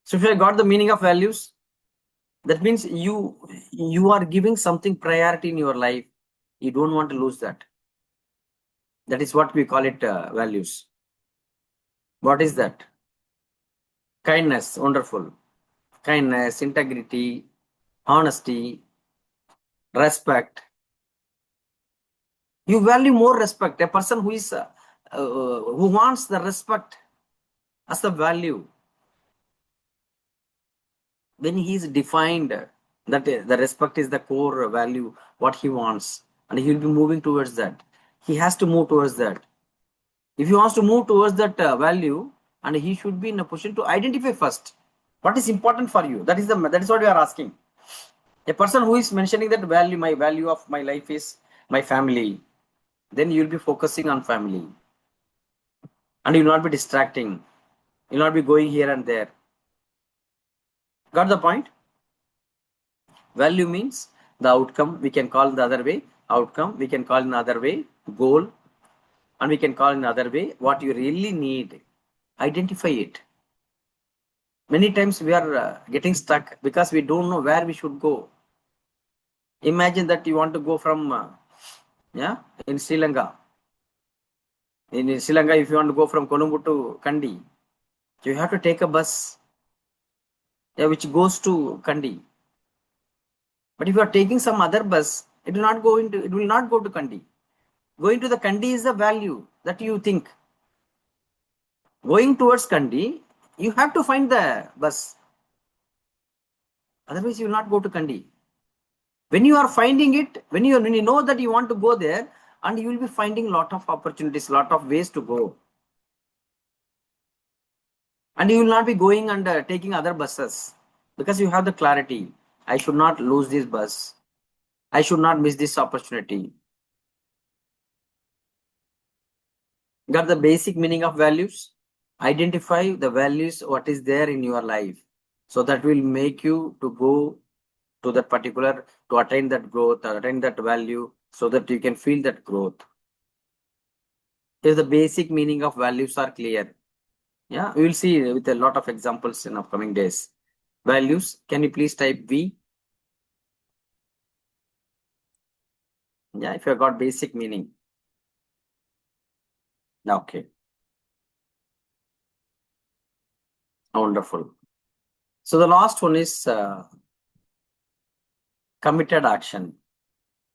[SPEAKER 3] Suksha, got the meaning of values? That means you are giving something priority in your life. You don't want to lose that. That is what we call it values. What is that? Kindness. Wonderful. Kindness, integrity, honesty, respect. You value more respect. A person who is who wants the respect as the value, when he is defined that the respect is the core value, what he wants, and he will be moving towards that. He has to move towards that. If he wants to move towards that value, and he should be in a position to identify first what is important for you. That is what we are asking. A person who is mentioning that value, my value of my life is my family, then you will be focusing on family, and you will not be distracting. You will not be going here and there. Got the point? Value means the outcome. We can call the other way outcome. We can call in other way goal, and we can call in other way what you really need. Identify it. Many times we are getting stuck because we don't know where we should go. Imagine that you want to go from in Sri Lanka. In Sri Lanka, if you want to go from Colombo to Kandy, you have to take a bus which goes to Kandy. But if you are taking some other bus, it will not go to Kandy. Going to the Kandy is the value that you think. Going towards Kandy, you have to find the bus. Otherwise, you will not go to Kandy. When you are finding it, when you know that you want to go there, and you will be finding lot of opportunities, lot of ways to go. And you will not be going and taking other buses because you have the clarity. I should not lose this bus. I should not miss this opportunity. Got the basic meaning of values? Identify the values, what is there in your life. So that will make you to go to that particular, to attain that growth, attain that value, so that you can feel that growth. If the basic meaning of values are clear, yeah, we will see with a lot of examples in upcoming days. Values, can you please type V? Yeah, if you got basic meaning. Okay. Wonderful. So the last one is committed action.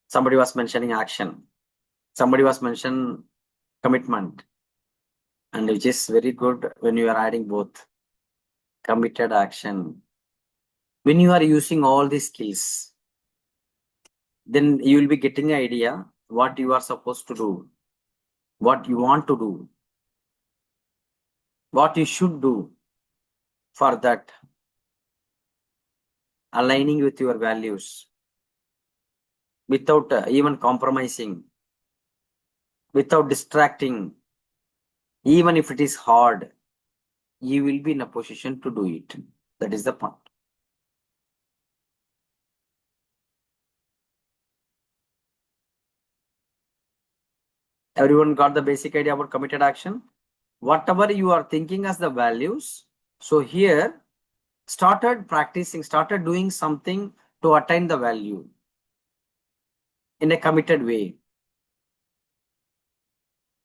[SPEAKER 3] Somebody was mentioning action. Somebody was mentioning commitment. And which is very good when you are adding both. Committed action. When you are using all these skills, then you will be getting an idea what you are supposed to do, what you want to do, what you should do for that, aligning with your values without even compromising, without distracting. Even if it is hard, you will be in a position to do it. That is the point. Everyone got the basic idea about committed action? Whatever you are thinking as the values, so here started practicing, started doing something to attain the value in a committed way.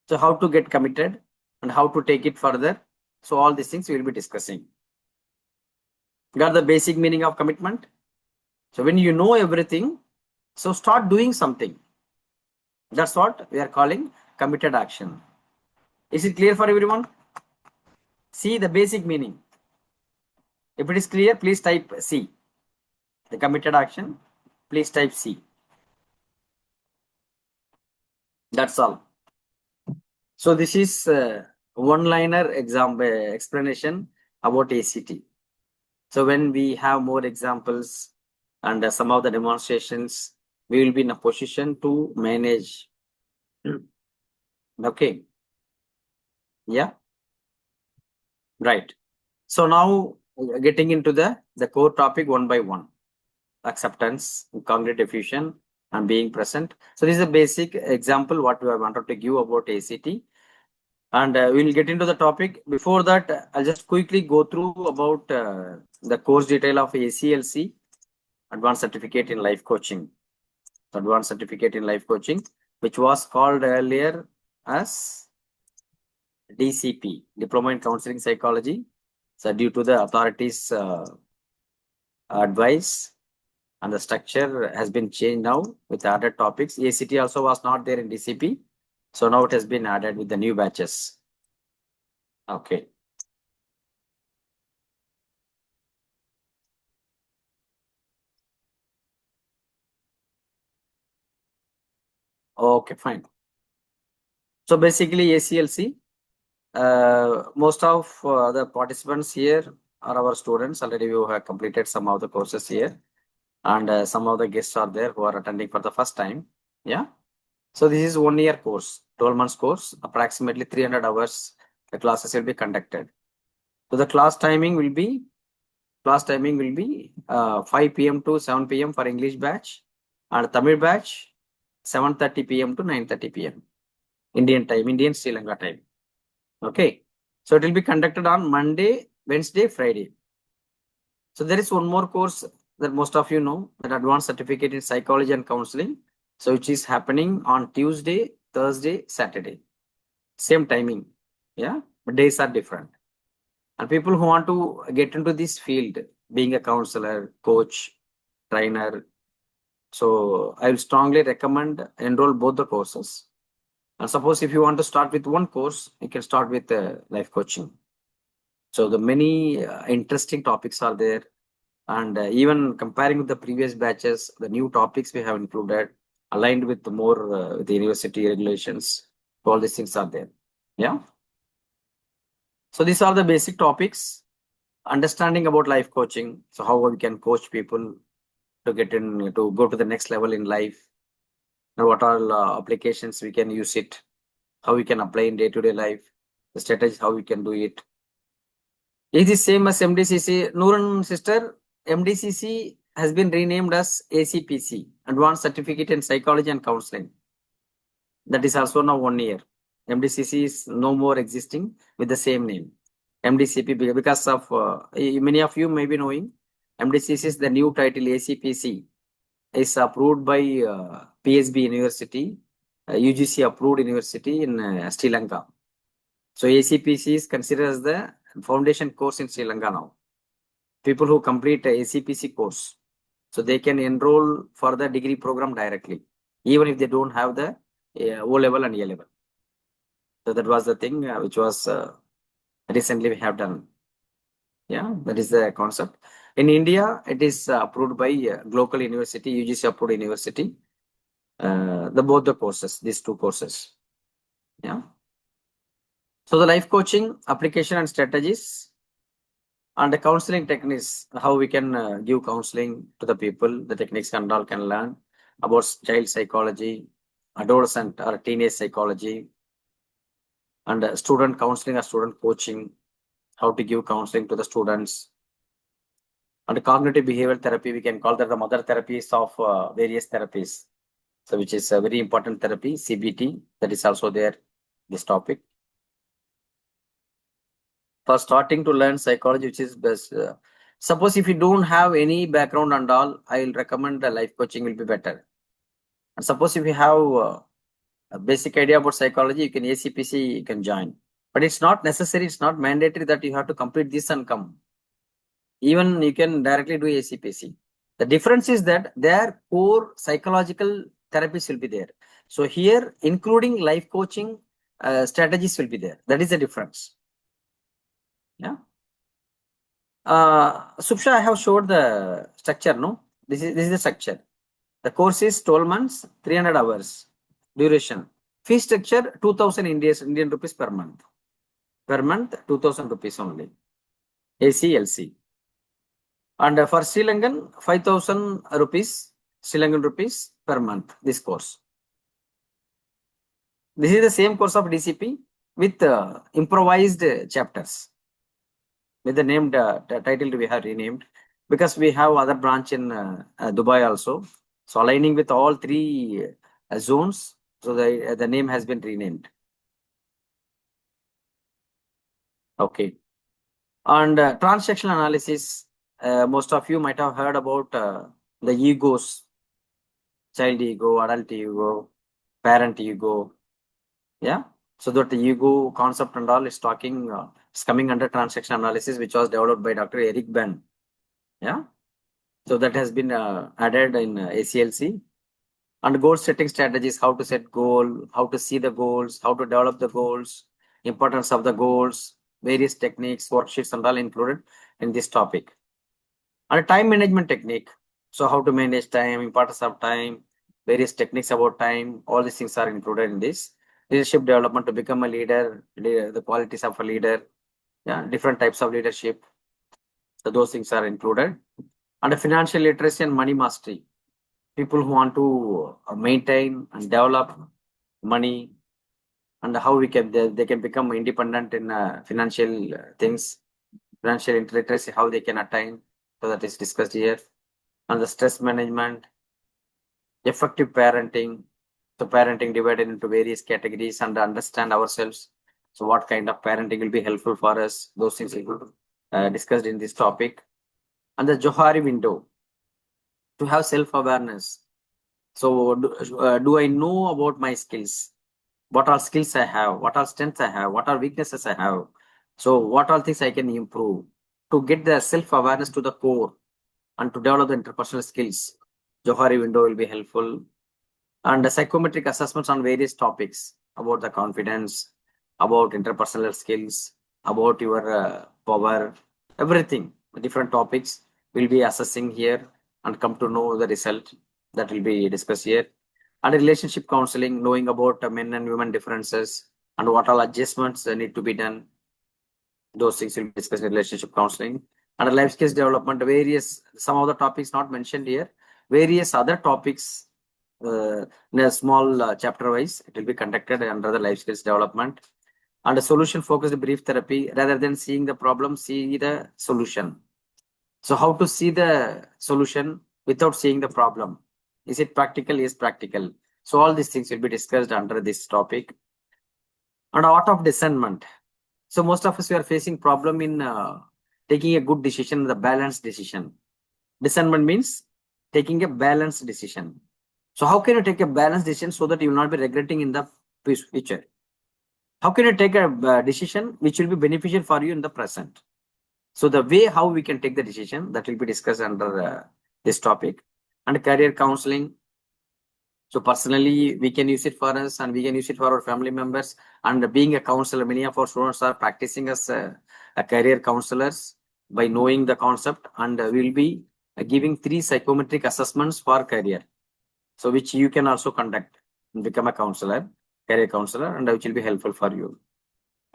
[SPEAKER 3] So how to get committed and how to take it further. So all these things we will be discussing. Got the basic meaning of commitment? So when you know everything, so start doing something. That's what we are calling committed action. Is it clear for everyone? See the basic meaning. If it is clear, please type C. The committed action, please type C. That's all. So this is one-liner example explanation about ACT. So when we have more examples and some of the demonstrations, we will be in a position to manage. Okay. Yeah. Right. So now getting into the core topic one by one. Acceptance, concrete diffusion, and being present. So this is a basic example what we wanted to give about ACT. And we'll get into the topic. Before that, I'll just quickly go through about the course detail of ACLC, Advanced Certificate in Life Coaching. Advanced Certificate in Life Coaching, which was called earlier as DCP, Diploma in Counseling Psychology. So due to the authorities' advice, and the structure has been changed now with added topics. ACT also was not there in DCP. So now it has been added with the new batches. Okay. Okay, fine. So basically ACLC, most of the participants here are our students. Already we have completed some of the courses here. And some of the guests are there who are attending for the first time. Yeah. So this is 1 year course, 12 months course, approximately 300 hours. The classes will be conducted. So the class timing will be 5 p.m. to 7 p.m. for English batch, and Tamil batch 7:30 p.m. to 9:30 p.m. Indian time, Indian Sri Lanka time. Okay. So it will be conducted on Monday, Wednesday, Friday. So there is one more course that most of you know, that Advanced Certificate in Psychology and Counseling. So which is happening on Tuesday, Thursday, Saturday. Same timing. Yeah. But days are different. And people who want to get into this field, being a counselor, coach, trainer, so I will strongly recommend enroll both the courses. And suppose if you want to start with one course, you can start with life coaching. So the many interesting topics are there. And even comparing with the previous batches, the new topics we have included, aligned with the more with the university regulations, all these things are there. Yeah. So these are the basic topics. Understanding about life coaching. So how we can coach people to get in, to go to the next level in life. Now what are applications we can use it, how we can apply in day-to-day life, the strategies, how we can do it. Is the same as MDCC. Noorun sister, MDCC has been renamed as ACPC, Advanced Certificate in Psychology and Counseling. That is also now 1 year. MDCC is no more existing with the same name. MDCP, because of many of you may be knowing, MDCC is the new title ACPC. is approved by PSB University, UGC approved university in Sri Lanka. So ACPC is considered as the foundation course in Sri Lanka now. People who complete ACPC course, so they can enroll for the degree program directly, even if they don't have the O level and A level. So that was the thing which was recently we have done. Yeah, that is the concept. In India, it is approved by local university, UGC approved university. Both the courses, these two courses. Yeah. So the life coaching application and strategies and the counseling techniques, how we can give counseling to the people, the techniques and all can learn about child psychology, adolescent or teenage psychology, and student counseling or student coaching, how to give counseling to the students. And cognitive behavioral therapy, we can call that the mother therapies of various therapies. So which is a very important therapy, CBT, that is also there, this topic. For starting to learn psychology, which is best. Suppose if you don't have any background and all, I'll recommend the life coaching will be better. And suppose if you have a basic idea about psychology, you can ACPC, you can join. But it's not necessary, it's not mandatory that you have to complete this and come. Even you can directly do ACPC. The difference is that their core psychological therapies will be there. So here, including life coaching strategies will be there. That is the difference. Yeah. Supsha, I have showed the structure, no? This is the structure. The course is 12 months, 300 hours duration. Fee structure 2000 Indian rupees per month. Per month, 2000 rupees only. ACLC. And for Sri Lankan, 5000 rupees, Sri Lankan rupees per month, this course. This is the same course of DCP with improvised chapters. With the named title we have renamed because we have other branch in Dubai also. So aligning with all three zones, so the name has been renamed. Okay. And transactional analysis, most of you might have heard about the egos, child ego, adult ego, parent ego. Yeah. So that the ego concept and all is talking, it's coming under transaction analysis, which was developed by Dr. Eric Ben. Yeah. So that has been added in ACLC. And goal setting strategies, how to set goal, how to see the goals, how to develop the goals, importance of the goals, various techniques, worksheets and all included in this topic. And time management technique. So how to manage time, importance of time, various techniques about time, all these things are included in this. Leadership development to become a leader, the qualities of a leader, yeah, different types of leadership. So those things are included. And financial literacy and money mastery. People who want to maintain and develop money and how they can become independent in financial things, financial literacy, how they can attain. So that is discussed here. And the stress management, effective parenting. So parenting divided into various categories and understand ourselves. So what kind of parenting will be helpful for us? Those things will be discussed in this topic. And the Johari window, to have self-awareness. So do I know about my skills? What are skills I have? What are strengths I have? What are weaknesses I have? So what are things I can improve? To get the self-awareness to the core and to develop the interpersonal skills, Johari window will be helpful. And the psychometric assessments on various topics about the confidence, about interpersonal skills, about your power, everything, different topics will be assessing here and come to know the result that will be discussed here. And relationship counseling, knowing about men and women differences and what all adjustments need to be done. Those things will be discussed in relationship counseling. And life skills development, some of the topics not mentioned here, various other topics in a small chapter wise, it will be conducted under the life skills development. And a solution focused brief therapy, rather than seeing the problem, see the solution. So how to see the solution without seeing the problem? Is it practical? Is practical. So all these things will be discussed under this topic. And art of discernment. So most of us we are facing problem in taking a good decision, the balanced decision. Discernment means taking a balanced decision. So how can you take a balanced decision so that you will not be regretting in the future? How can you take a decision which will be beneficial for you in the present? So the way how we can take the decision that will be discussed under this topic. And career counseling. So personally, we can use it for us and we can use it for our family members. And being a counselor, many of our students are practicing as a career counselors by knowing the concept, and we will be giving 3 psychometric assessments for career. So which you can also conduct and become a counselor, career counselor, and which will be helpful for you.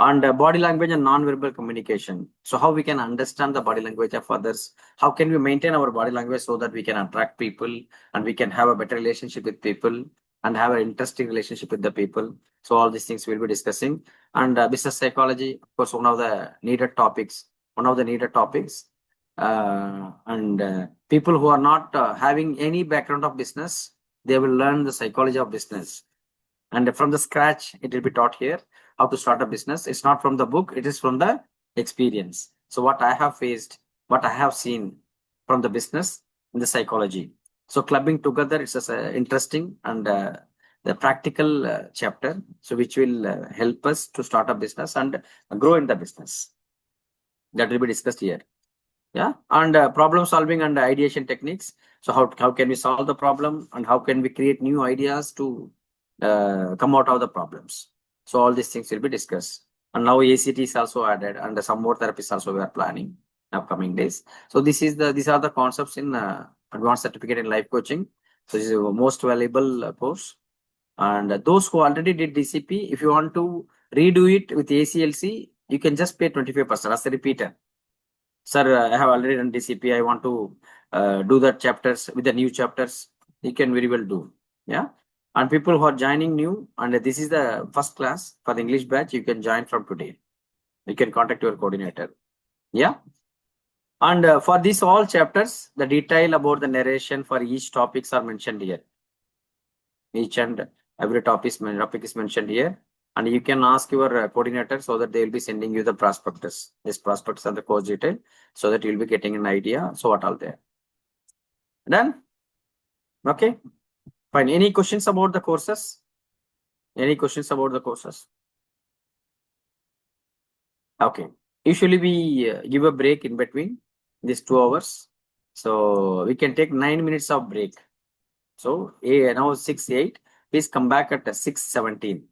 [SPEAKER 3] And body language and non-verbal communication. So how we can understand the body language of others? How can we maintain our body language so that we can attract people and we can have a better relationship with people and have an interesting relationship with the people? So all these things we'll be discussing. And business psychology, of course, one of the needed topics. And people who are not having any background of business, they will learn the psychology of business. And from the scratch, it will be taught here how to start a business. It's not from the book, it is from the experience. So what I have faced, what I have seen from the business in the psychology. So clubbing together is just interesting and the practical chapter, so which will help us to start a business and grow in the business. That will be discussed here. Yeah, and problem solving and ideation techniques. So how can we solve the problem and how can we create new ideas to come out of the problems? So all these things will be discussed. And now ACT is also added, and some more therapies also we are planning in upcoming days. So these are the concepts in advanced certificate in life coaching. So this is the most valuable course. And those who already did DCP, if you want to redo it with ACLC, you can just pay 25% as a repeater. Sir, I have already done DCP. I want to do the chapters with the new chapters. You can very well do. Yeah. And people who are joining new, and this is the first class for the English batch, you can join from today. You can contact your coordinator. Yeah. And for these all chapters, the detail about the narration for each topics are mentioned here. Each and every topic is mentioned here. And you can ask your coordinator so that they will be sending you the prospectus. This prospectus and the course detail so that you'll be getting an idea. So what all there. Done? Okay. Fine. Any questions about the courses? Any questions about the courses? Okay. Usually we give a break in between these 2 hours. So we can take 9 minutes of break. So now 6:08. Please come back at 6:17.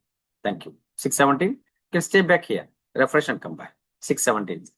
[SPEAKER 3] Thank you. 6:17. You can stay back here. Refresh and come back. 6:17.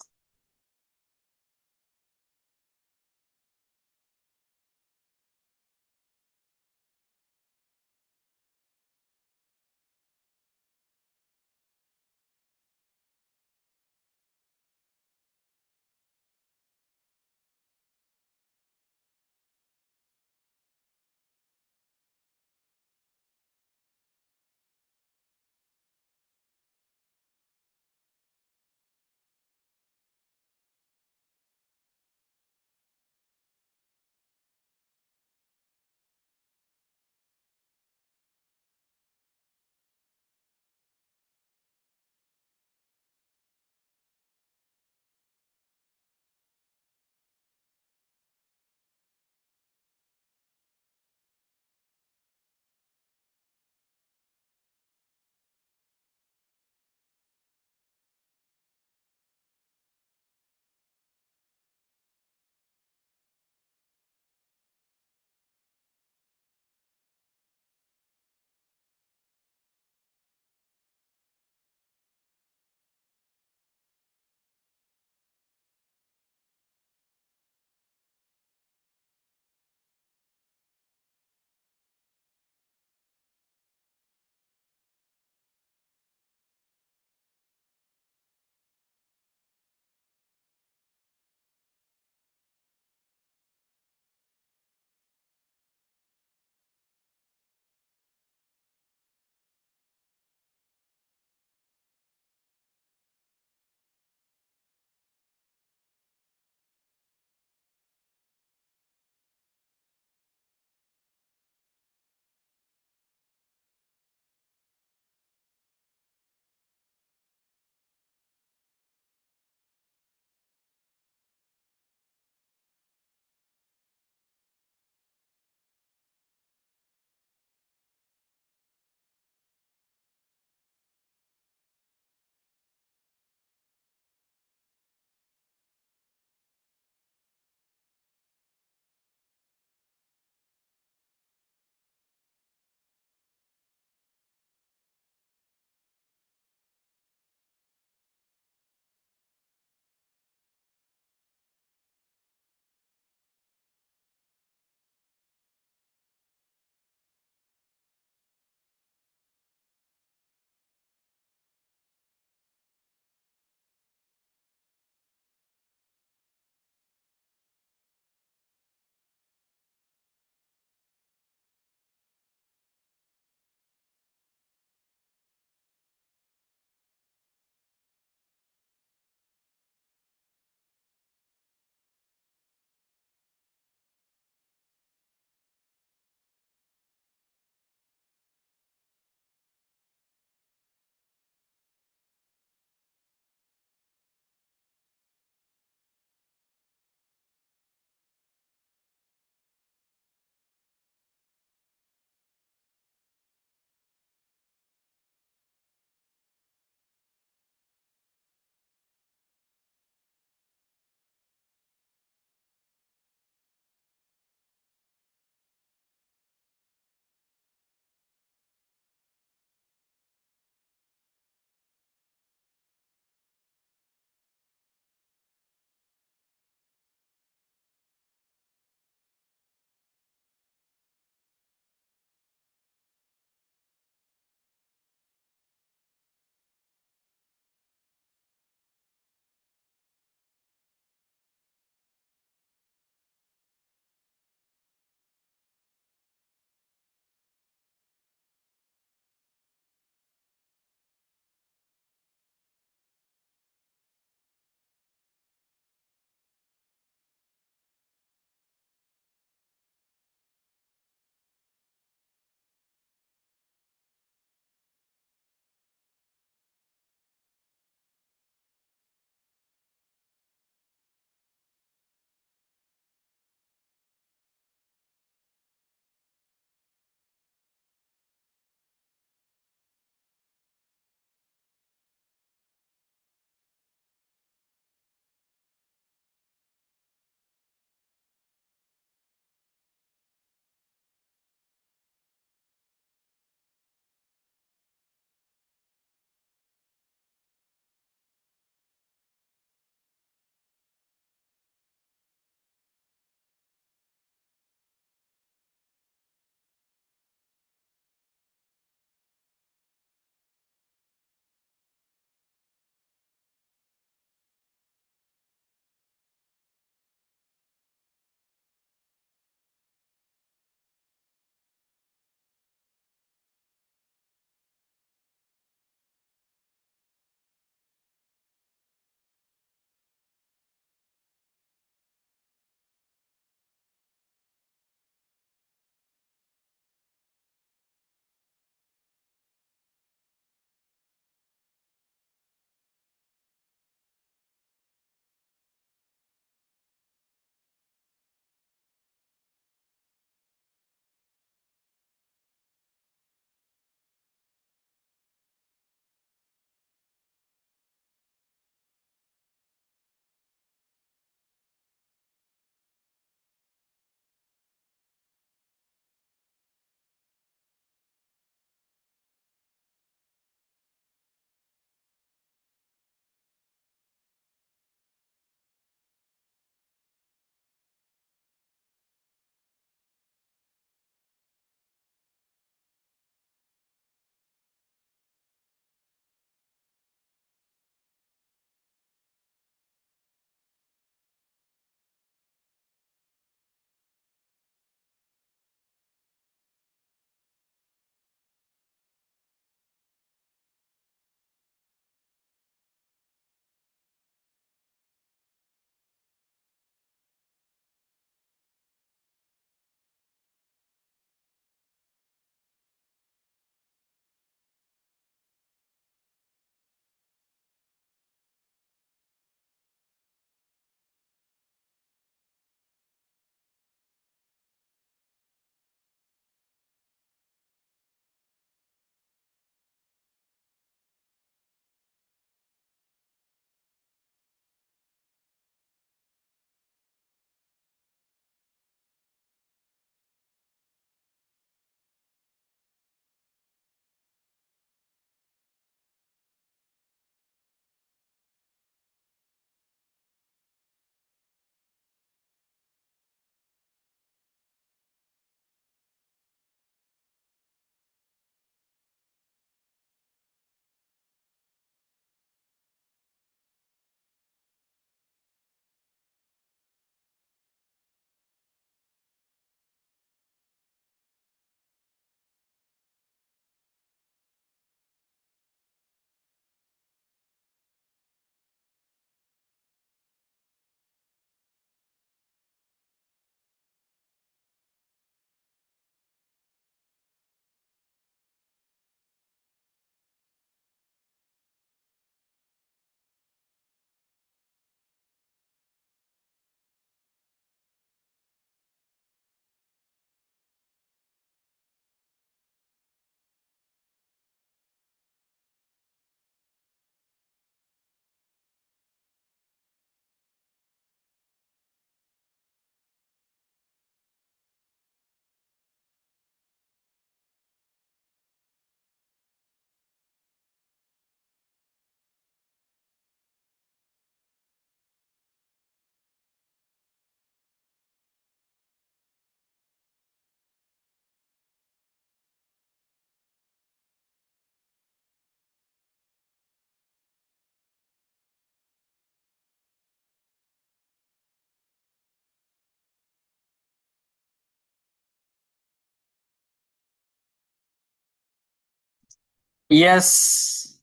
[SPEAKER 3] Yes.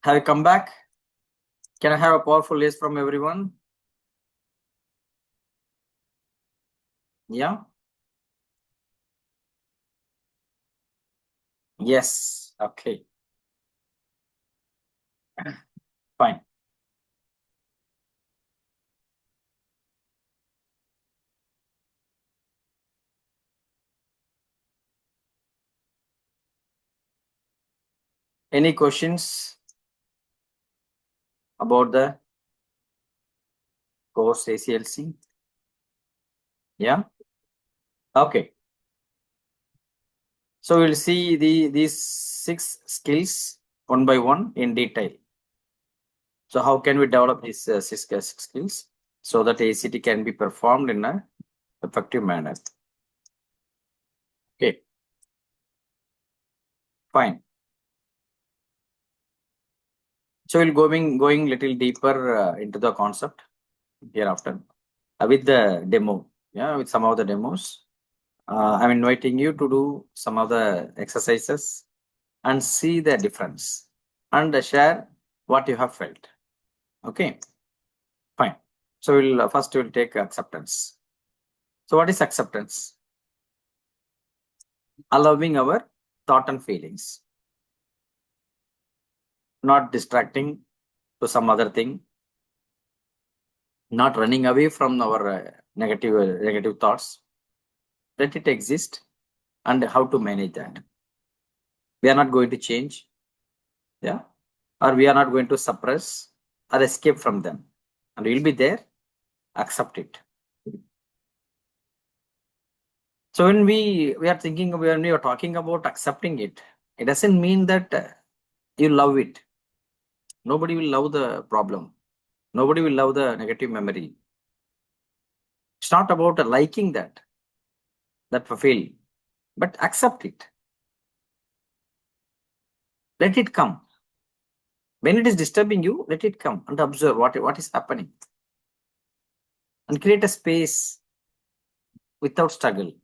[SPEAKER 3] Have you come back? Can I have a powerful yes from everyone? Yeah. Yes. Okay. Fine. Any questions about the course ACLC? Yeah. Okay. So we'll see these 6 skills one by one in detail. So how can we develop these 6 skills so that ACT can be performed in a effective manner? Okay. Fine. So we'll going little deeper into the concept hereafter with the demo. Yeah, with some of the demos. I'm inviting you to do some of the exercises and see the difference and share what you have felt. Okay, fine. So we'll first we'll take acceptance. So what is acceptance? Allowing our thought and feelings, not distracting to some other thing, not running away from our negative thoughts. Let it exist and how to manage that. We are not going to change, yeah, or we are not going to suppress or escape from them, and we'll be there. Accept it. So when we are thinking, when we are talking about accepting it, it doesn't mean that you love it. Nobody will love the problem. Nobody will love the negative memory. It's not about liking that fulfill, but accept it. Let it come. When it is disturbing you, let it come and observe what is happening, and create a space without struggle.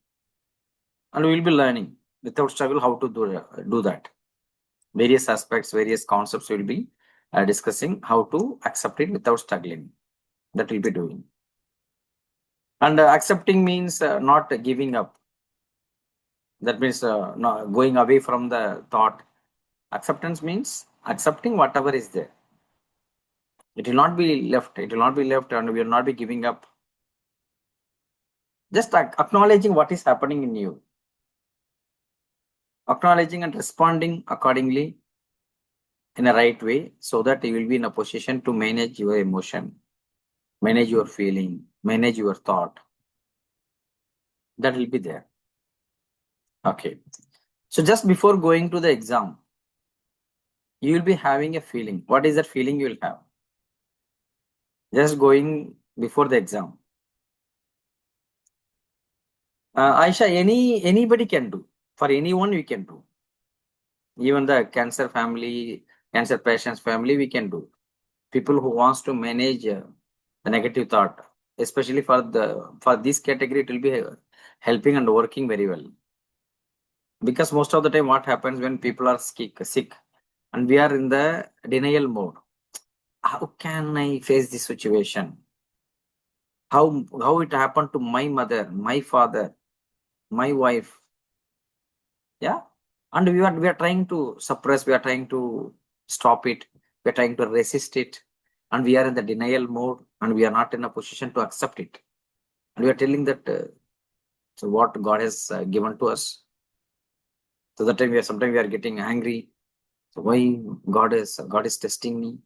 [SPEAKER 3] And we will be learning without struggle how to do that. Various aspects, various concepts will be discussing how to accept it without struggling. That will be doing. And accepting means not giving up. That means not going away from the thought. Acceptance means accepting whatever is there. It will not be left. It will not be left, and we will not be giving up. Just acknowledging what is happening in you. Acknowledging and responding accordingly in a right way, so that you will be in a position to manage your emotion, manage your feeling, manage your thought. That will be there. Okay. So just before going to the exam, you will be having a feeling. What is that feeling you will have? Just going before the exam. Aisha, anybody can do. For anyone, we can do. Even the cancer family, cancer patients family, we can do. People who wants to manage the negative thought, especially for this category, it will be helping and working very well. Because most of the time, what happens when people are sick, and we are in the denial mode. How can I face this situation? How it happened to my mother, my father, my wife? Yeah, and we are trying to suppress. We are trying to stop it. We are trying to resist it, and we are in the denial mode, and we are not in a position to accept it. And we are telling that so what God has given to us. So that time sometimes we are getting angry. So why God is testing me?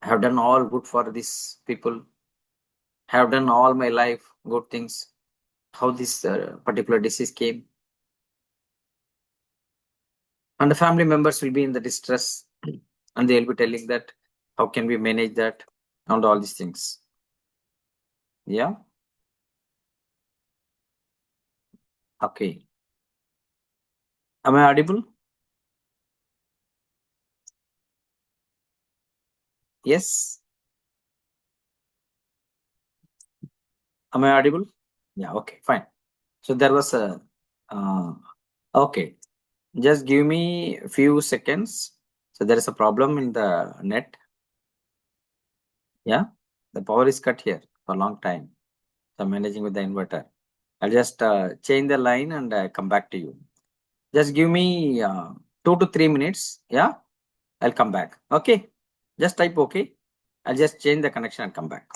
[SPEAKER 3] I have done all good for these people. I have done all my life good things. How this particular disease came? And the family members will be in the distress, and they'll be telling that how can we manage that and all these things. Yeah. Okay. Am I audible? Yes. Am I audible? Yeah. Okay. Fine. So there was a. Okay. Just give me a few seconds. So there is a problem in the net. Yeah, the power is cut here for a long time. So I'm managing with the inverter. I'll just change the line and come back to you. Just give me 2 to 3 minutes. Yeah, I'll come back. Okay, just type okay. I'll just change the connection and come back.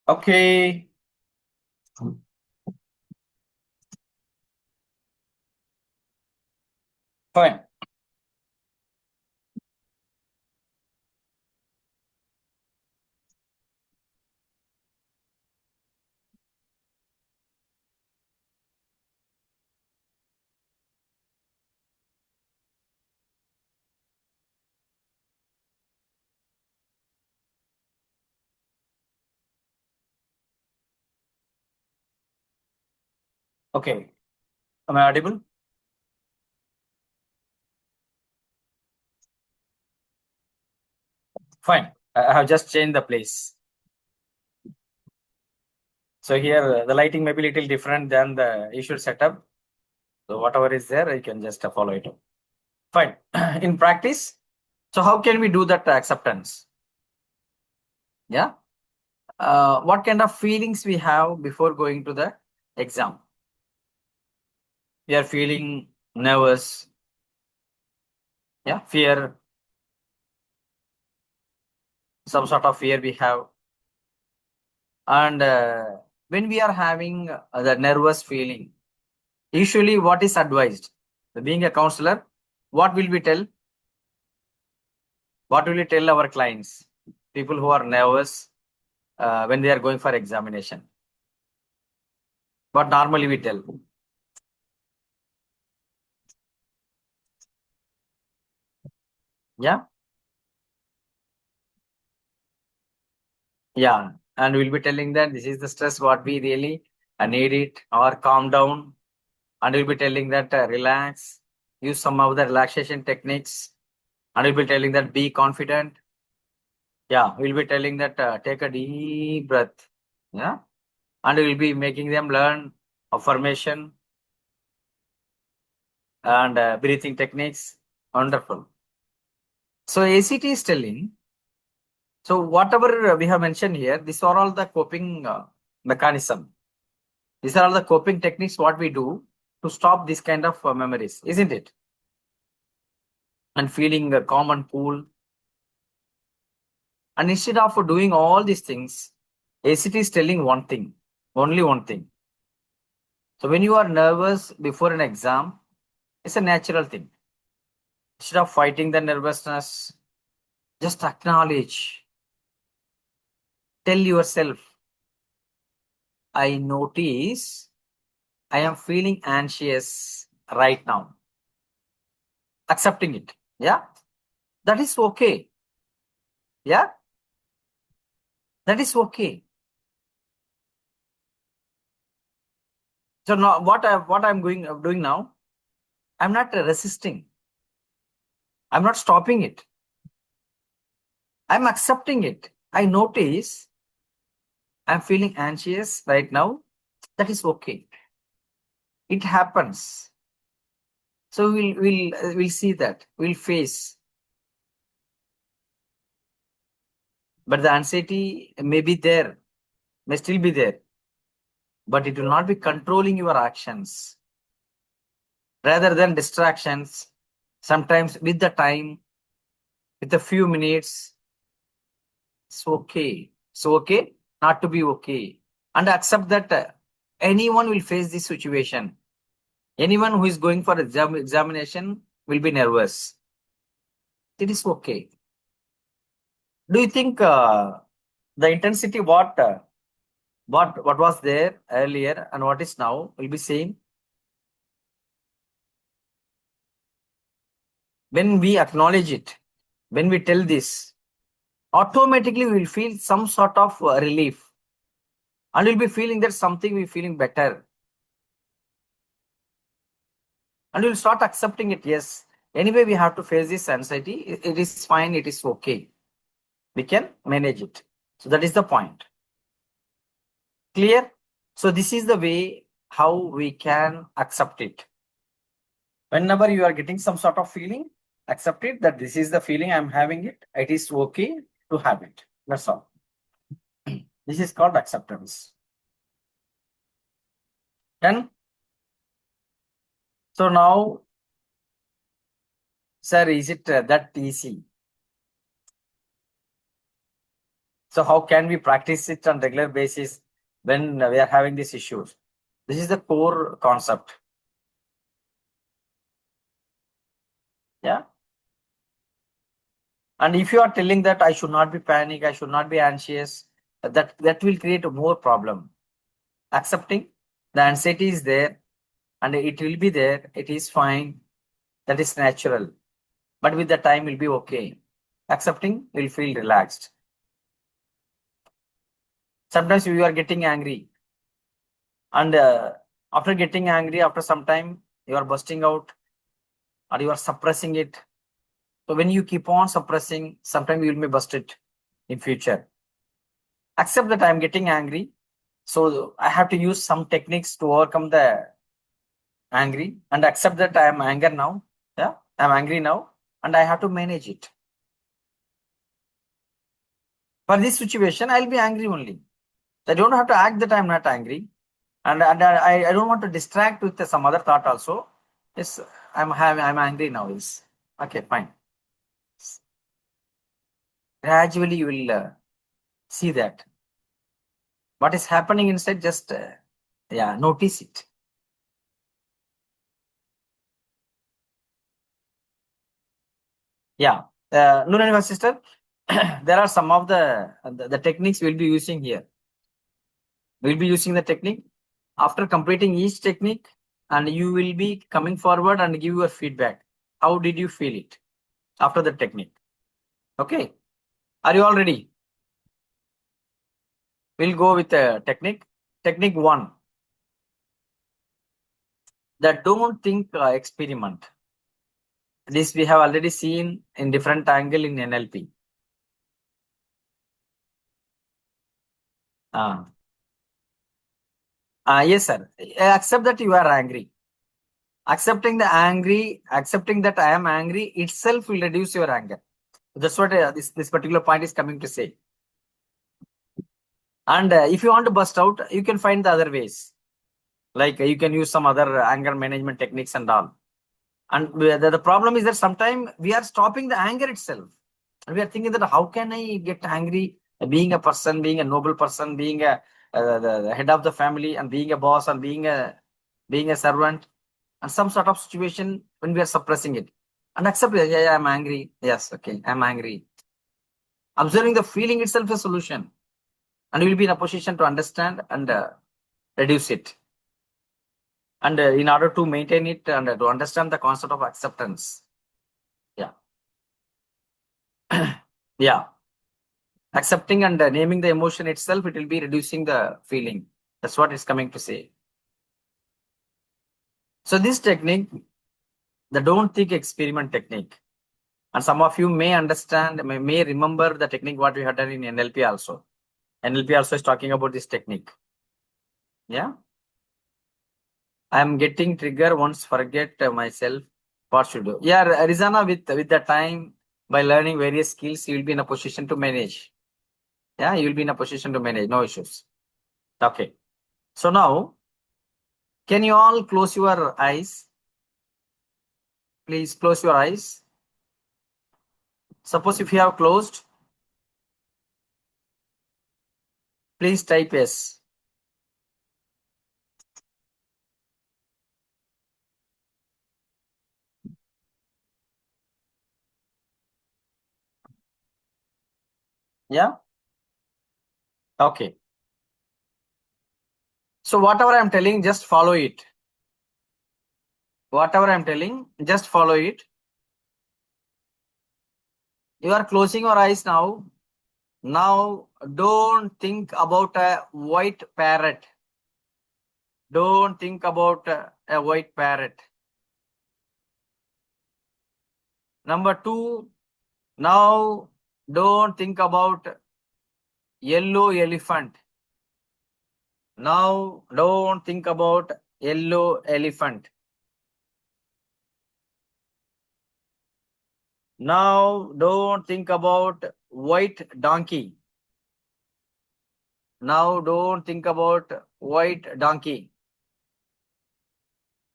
[SPEAKER 3] Okay. Fine. Okay. Am I audible? Fine. I have just changed the place. So here the lighting may be little different than the usual setup. So whatever is there, I can just follow it up. Fine. In practice, so how can we do that acceptance? Yeah. What kind of feelings we have before going to the exam? We are feeling nervous. Yeah. Fear. Some sort of fear we have. And when we are having the nervous feeling, usually what is advised? Being a counselor, what will we tell? What will we tell our clients? People who are nervous when they are going for examination. What normally we tell? Yeah. Yeah. And we'll be telling that this is the stress what we really need it, or calm down. And we'll be telling that relax, use some of the relaxation techniques. And we'll be telling that be confident. Yeah. We'll be telling that take a deep breath. Yeah. And we'll be making them learn affirmation and breathing techniques. Wonderful. So ACT is telling, so whatever we have mentioned here, these are all the coping mechanism. These are all the coping techniques what we do to stop this kind of memories, isn't it? And feeling calm and cool. And instead of doing all these things, ACT is telling one thing, only one thing. So when you are nervous before an exam, it's a natural thing. Instead of fighting the nervousness, just acknowledge. Tell yourself, I notice I am feeling anxious right now. Accepting it. Yeah. That is okay. Yeah. That is okay. So now what I'm doing now, I'm not resisting. I'm not stopping it. I'm accepting it. I notice I'm feeling anxious right now. That is okay. It happens. So we'll see that. We'll face. But the anxiety may be there, may still be there, but it will not be controlling your actions. Rather than distractions, sometimes with the time, with a few minutes, it's okay. It's okay not to be okay. And accept that anyone will face this situation. Anyone who is going for examination will be nervous. It is okay. Do you think the intensity what was there earlier and what is now will be same? When we acknowledge it, when we tell this, automatically we will feel some sort of relief, and we'll be feeling that something we're feeling better, and we'll start accepting it. Yes, anyway we have to face this anxiety. It is fine. It is okay. We can manage it. So that is the point. Clear? So this is the way how we can accept it. Whenever you are getting some sort of feeling, accept it that this is the feeling I'm having it. It is okay to have it. That's all. This is called acceptance. Done? So now, sir, is it that easy? So how can we practice it on regular basis when we are having these issues? This is the core concept. Yeah. And if you are telling that I should not be panic, I should not be anxious, that will create a more problem. Accepting the anxiety is there and it will be there. It is fine. That is natural. But with the time will be okay. Accepting will feel relaxed. Sometimes you are getting angry. And after getting angry, after some time, you are bursting out or you are suppressing it. So when you keep on suppressing, sometimes you will be busted in future. Accept that I am getting angry. So I have to use some techniques to overcome the angry and accept that I am anger now. Yeah, I am angry now and I have to manage it. For this situation, I'll be angry only. I don't have to act that I'm not angry. And I don't want to distract with some other thought also. Yes, I'm angry now. Yes. Okay, fine. Gradually you will see that. What is happening inside, just notice it. Yeah. Noor sister, there are some of the techniques we'll be using here. We'll be using the technique. After completing each technique, and you will be coming forward and give your feedback. How did you feel it after the technique? Okay. Are you all ready? We'll go with the technique. Technique 1. The don't think experiment. This we have already seen in different angle in NLP. Yes, sir. Accept that you are angry. Accepting that I am angry itself will reduce your anger. That's what this particular point is coming to say. And if you want to burst out, you can find the other ways. Like you can use some other anger management techniques and all. And the problem is that sometimes we are stopping the anger itself. And we are thinking that how can I get angry being a person, being a noble person, being the head of the family and being a boss and being a servant and some sort of situation when we are suppressing it. and accept it. Yeah, I'm angry. Yes, okay, I'm angry. Observing the feeling itself a solution, and you will be in a position to understand and reduce it. And in order to maintain it and to understand the concept of acceptance. Yeah. Yeah. Accepting and naming the emotion itself, it will be reducing the feeling. That's what it's coming to say. So this technique, the don't think experiment technique. And some of you may understand, may remember the technique what we had done in NLP also. NLP also is talking about this technique. Yeah. I'm getting trigger once forget myself. What should do? Yeah, Rizana, with the time, by learning various skills, you will be in a position to manage. Yeah, you will be in a position to manage. No issues. Okay. So now, can you all close your eyes? Please close your eyes. Suppose if you have closed, please type yes. Yeah. Okay. So whatever I'm telling, just follow it. Whatever I'm telling, just follow it. You are closing your eyes now. Now, don't think about a white parrot. Don't think about a white parrot. Number two, now don't think about yellow elephant. Now don't think about yellow elephant. Now don't think about white donkey. Now don't think about white donkey.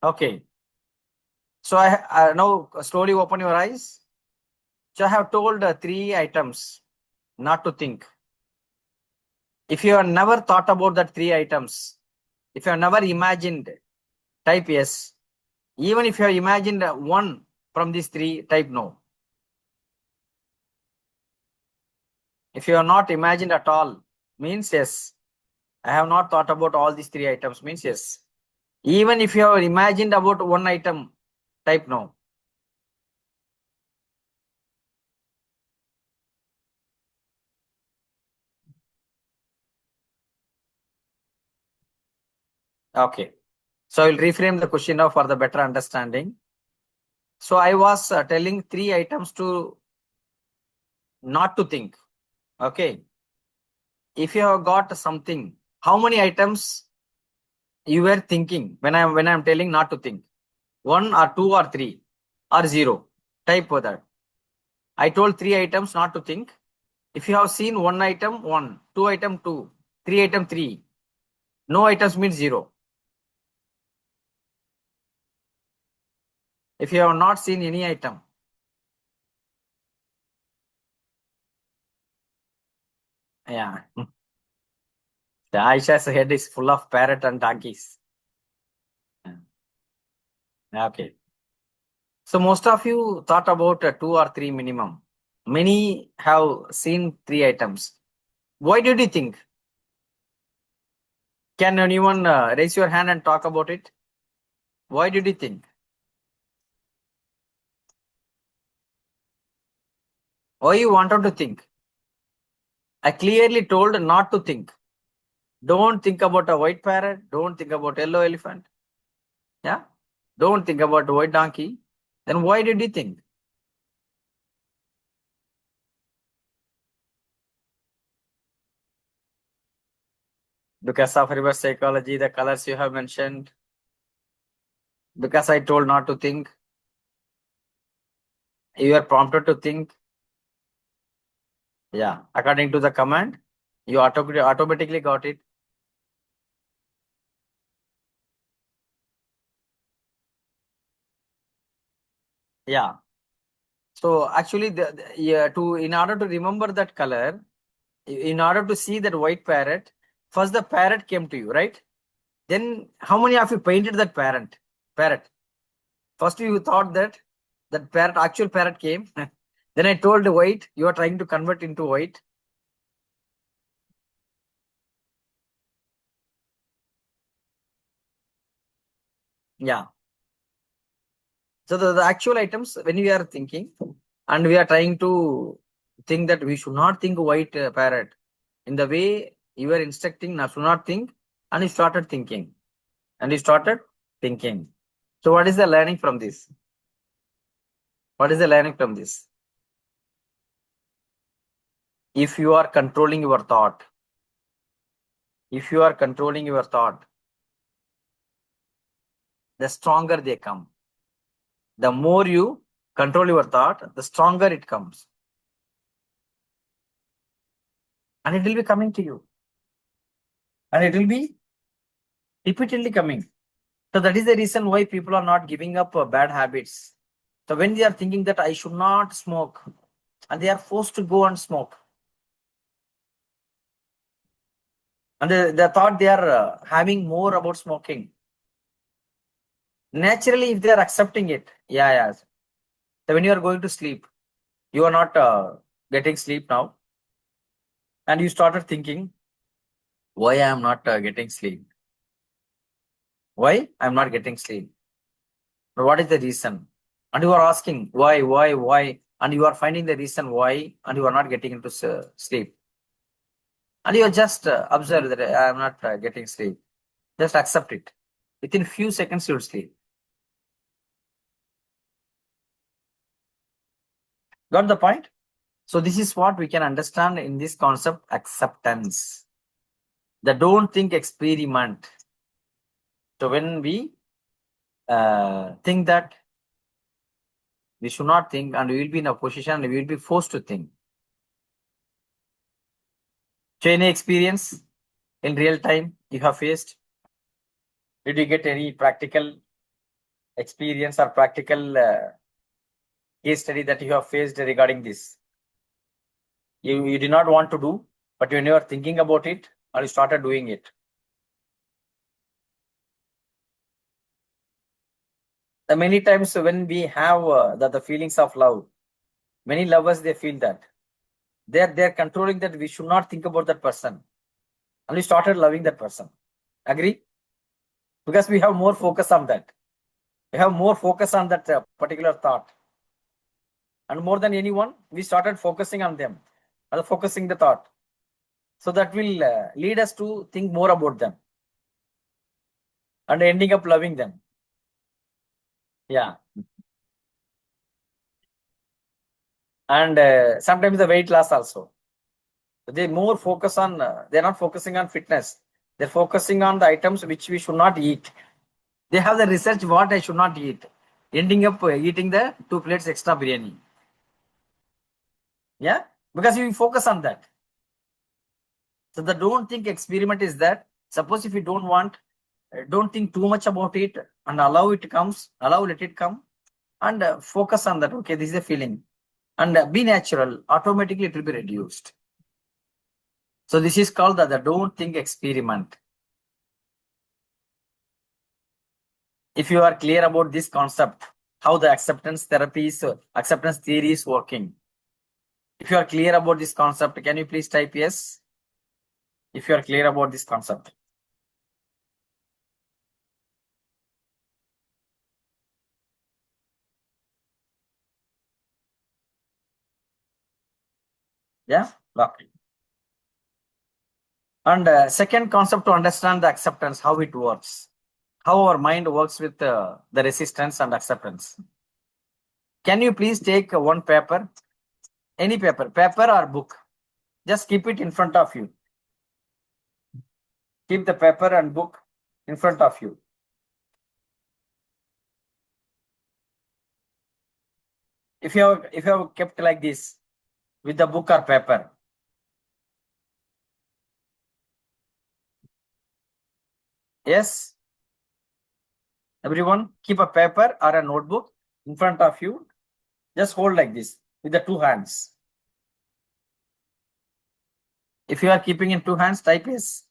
[SPEAKER 3] Okay. So I now slowly open your eyes. So I have told 3 items not to think. If you have never thought about that 3 items, if you have never imagined, type yes. Even if you have imagined one from these 3, type no. If you have not imagined at all, means yes. I have not thought about all these 3 items, means yes. Even if you have imagined about one item, type no. Okay. So I will reframe the question now for the better understanding. So I was telling 3 items to not to think. Okay. If you have got something, how many items you were thinking when I'm telling not to think? 1 or 2 or 3 or 0? Type for that. I told 3 items not to think. If you have seen 1 item, 1, 2 item, 2, 3 item, 3. No items means 0. If you have not seen any item. Yeah. The Aisha's head is full of parrot and donkeys. Okay. So most of you thought about 2 or 3 minimum. Many have seen 3 items. Why did you think? Can anyone raise your hand and talk about it? Why did you think? Why you wanted to think? I clearly told not to think. Don't think about a white parrot. Don't think about yellow elephant. Yeah. Don't think about white donkey. Then why did you think? Because of reverse psychology, the colors you have mentioned. Because I told not to think. You are prompted to think. Yeah. According to the command, you automatically got it. Yeah. So actually, in order to remember that color, in order to see that white parrot, first the parrot came to you, right? Then how many of you painted that parrot? First you thought that that parrot, actual parrot came. Then I told white, you are trying to convert into white. Yeah. So the actual items, when we are thinking, and we are trying to think that we should not think white parrot. In the way you were instructing, now should not think, and you started thinking. And you started thinking. So what is the learning from this? What is the learning from this? If you are controlling your thought, if you are controlling your thought, the stronger they come. The more you control your thought, the stronger it comes. And it will be coming to you. And it will be repeatedly coming. So that is the reason why people are not giving up bad habits. So when they are thinking that I should not smoke, and they are forced to go and smoke, and the thought they are having more about smoking. Naturally, if they are accepting it, yeah. So when you are going to sleep, you are not getting sleep now, and you started thinking, why I am not getting sleep? Why I am not getting sleep? What is the reason? And you are asking why, and you are finding the reason why, and you are not getting into sleep. And you just observe that I am not getting sleep. Just accept it. Within few seconds, you will sleep. Got the point? So this is what we can understand in this concept, acceptance. The don't think experiment. So when we think that we should not think, and we will be in a position and we will be forced to think. So any experience in real time you have faced? Did you get any practical experience or practical case study that you have faced regarding this? You did not want to do, but when you are thinking about it, or you started doing it. Many times when we have the feelings of love, many lovers, they feel that they're controlling that we should not think about that person, and we started loving that person. Agree? Because we have more focus on that. We have more focus on that particular thought, and more than anyone, we started focusing on them, and focusing the thought. So that will lead us to think more about them, and ending up loving them. Yeah. And sometimes the weight loss also. They more focus on, they're not focusing on fitness. They're focusing on the items which we should not eat. They have the research what I should not eat, ending up eating the 2 plates extra biryani. Yeah, because you focus on that. So the don't think experiment is that, suppose if you don't want, don't think too much about it, and allow it comes, let it come, and focus on that. Okay, this is a feeling, and be natural. Automatically, it will be reduced. So this is called the don't think experiment. If you are clear about this concept, how the acceptance therapies, acceptance theory is working. If you are clear about this concept, can you please type yes? If you are clear about this concept. Yeah, okay. And second concept to understand the acceptance, how it works, how our mind works with the resistance and acceptance. Can you please take one paper, any paper or book, just keep it in front of you. Keep the paper and book in front of you. If you have kept like this with the book or paper, yes, everyone keep a paper or a notebook in front of you. Just hold like this with the two hands. If you are keeping in two hands, type yes.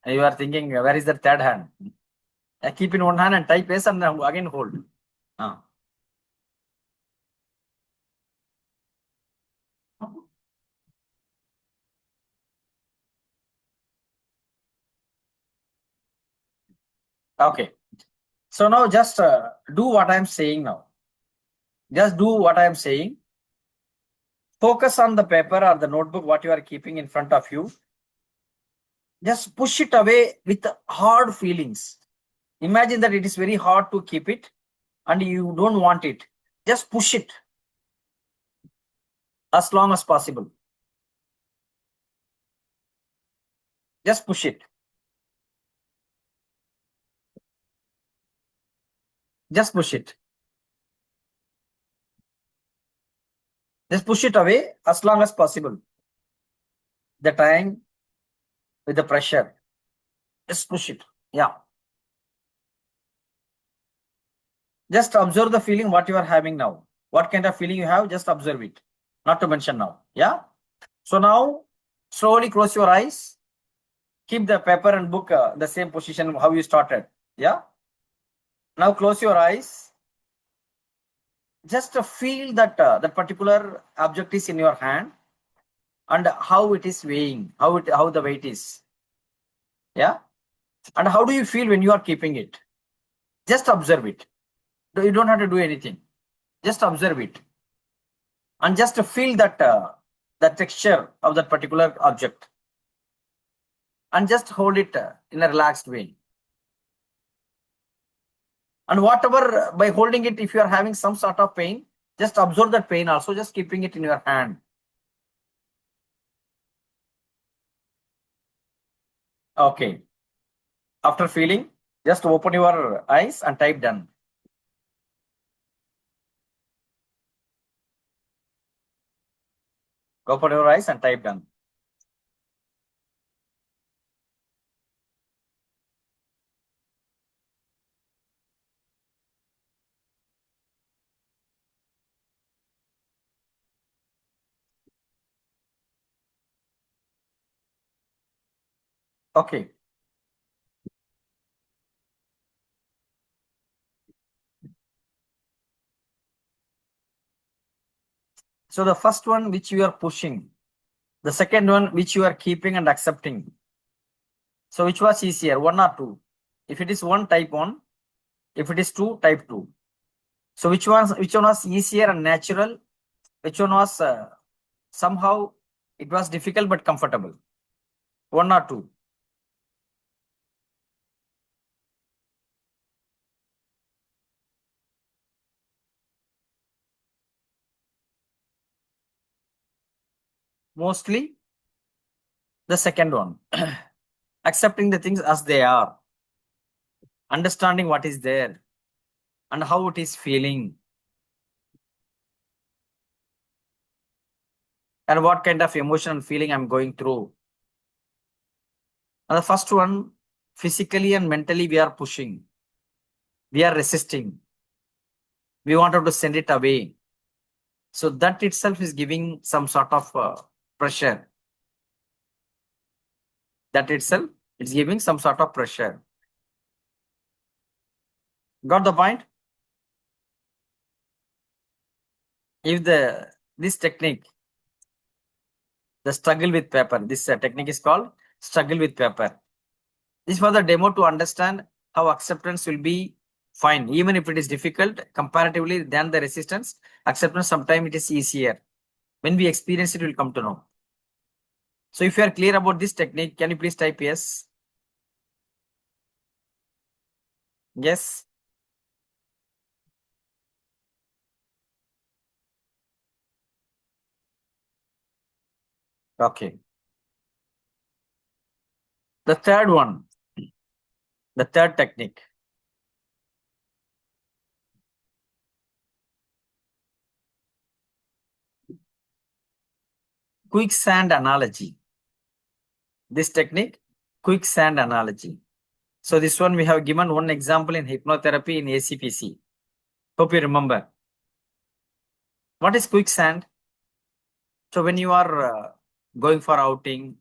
[SPEAKER 3] And you are thinking, where is the third hand? Keep in one hand and type yes, and again hold. Okay. So now just do what I am saying now. Just do what I am saying. Focus on the paper or the notebook, what you are keeping in front of you. Just push it away with hard feelings. Imagine that it is very hard to keep it and you don't want it. Just push it as long as possible. Just push it. Just push it. Just push it away as long as possible. The time with the pressure. Just push it. Yeah. Just observe the feeling what you are having now. What kind of feeling you have, just observe it. Not to mention now. Yeah. So now slowly close your eyes. Keep the paper and book the same position how you started. Yeah. Now close your eyes. Just feel that that particular object is in your hand and how it is weighing, how the weight is. Yeah. And how do you feel when you are keeping it? Just observe it. You don't have to do anything. Just observe it. And just feel that the texture of that particular object. And just hold it in a relaxed way. And whatever, by holding it, if you are having some sort of pain, just observe that pain also, just keeping it in your hand. Okay. After feeling, just open your eyes and type done. Open your eyes and type done. Okay. So the first one which you are pushing, the second one which you are keeping and accepting. So which was easier, one or two? If it is one, type one. If it is two, type two. So which one was easier and natural? Which one was somehow it was difficult but comfortable? One or two? Mostly the second one. Accepting the things as they are, understanding what is there and how it is feeling and what kind of emotion and feeling I'm going through. And the first one, physically and mentally we are pushing, we are resisting, we wanted to send it away. So that itself is giving some sort of pressure. That itself is giving some sort of pressure. Got the point? If this technique, the struggle with paper, this technique is called struggle with paper. This was the demo to understand how acceptance will be fine. Even if it is difficult comparatively than the resistance, acceptance sometimes it is easier. When we experience it, we'll come to know. So if you are clear about this technique, can you please type yes? Yes. Okay. The third one, the third technique. Quicksand analogy. This technique, quicksand analogy. So this one we have given one example in hypnotherapy in ACPC. Hope you remember. What is quicksand? So when you are going for outing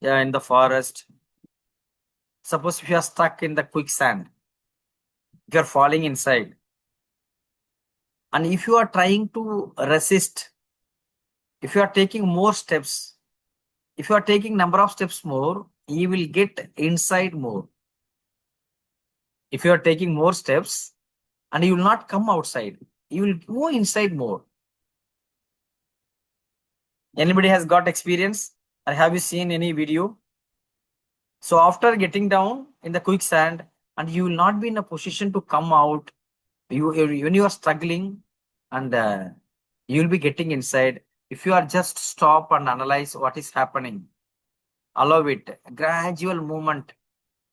[SPEAKER 3] in the forest, suppose if you are stuck in the quicksand, you are falling inside. And if you are trying to resist, if you are taking more steps, if you are taking number of steps more, you will get inside more. if you are taking more steps and you will not come outside, you will go inside more. Anybody has got experience, or have you seen any video? So after getting down in the quicksand, and you will not be in a position to come out, when you are struggling, and you will be getting inside. If you are just stop and analyze what is happening, allow it, gradual movement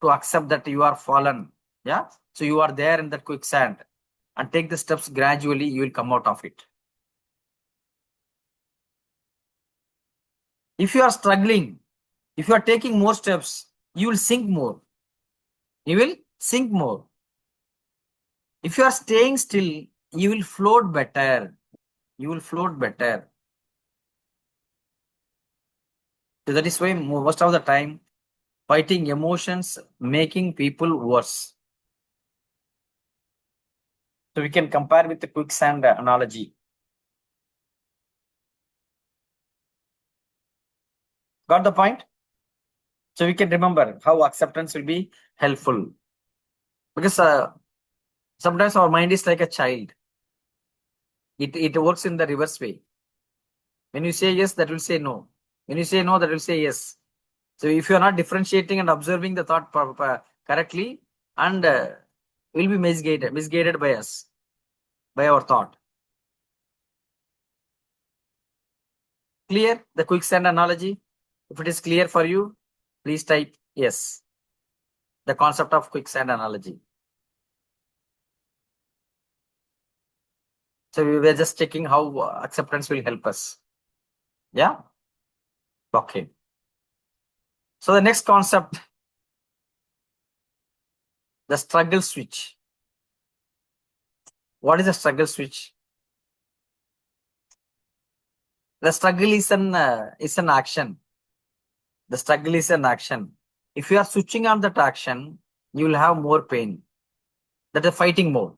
[SPEAKER 3] to accept that you are fallen. Yeah. So you are there in that quicksand, and take the steps gradually, you will come out of it. If you are struggling, if you are taking more steps, you will sink more. You will sink more. If you are staying still, you will float better. You will float better. So that is why most of the time, fighting emotions making people worse. So we can compare with the quicksand analogy. Got the point? So we can remember how acceptance will be helpful. Because sometimes our mind is like a child. It works in the reverse way. When you say yes, that will say no. When you say no, that will say yes. So if you are not differentiating and observing the thought correctly, and will be misguided by us, by our thought. Clear the quicksand analogy? If it is clear for you, please type yes. The concept of quicksand analogy. So we were just checking how acceptance will help us. Yeah? Okay. So the next concept, the struggle switch. What is the struggle switch? The struggle is an action. The struggle is an action. If you are switching on that action, you will have more pain. That is fighting mode.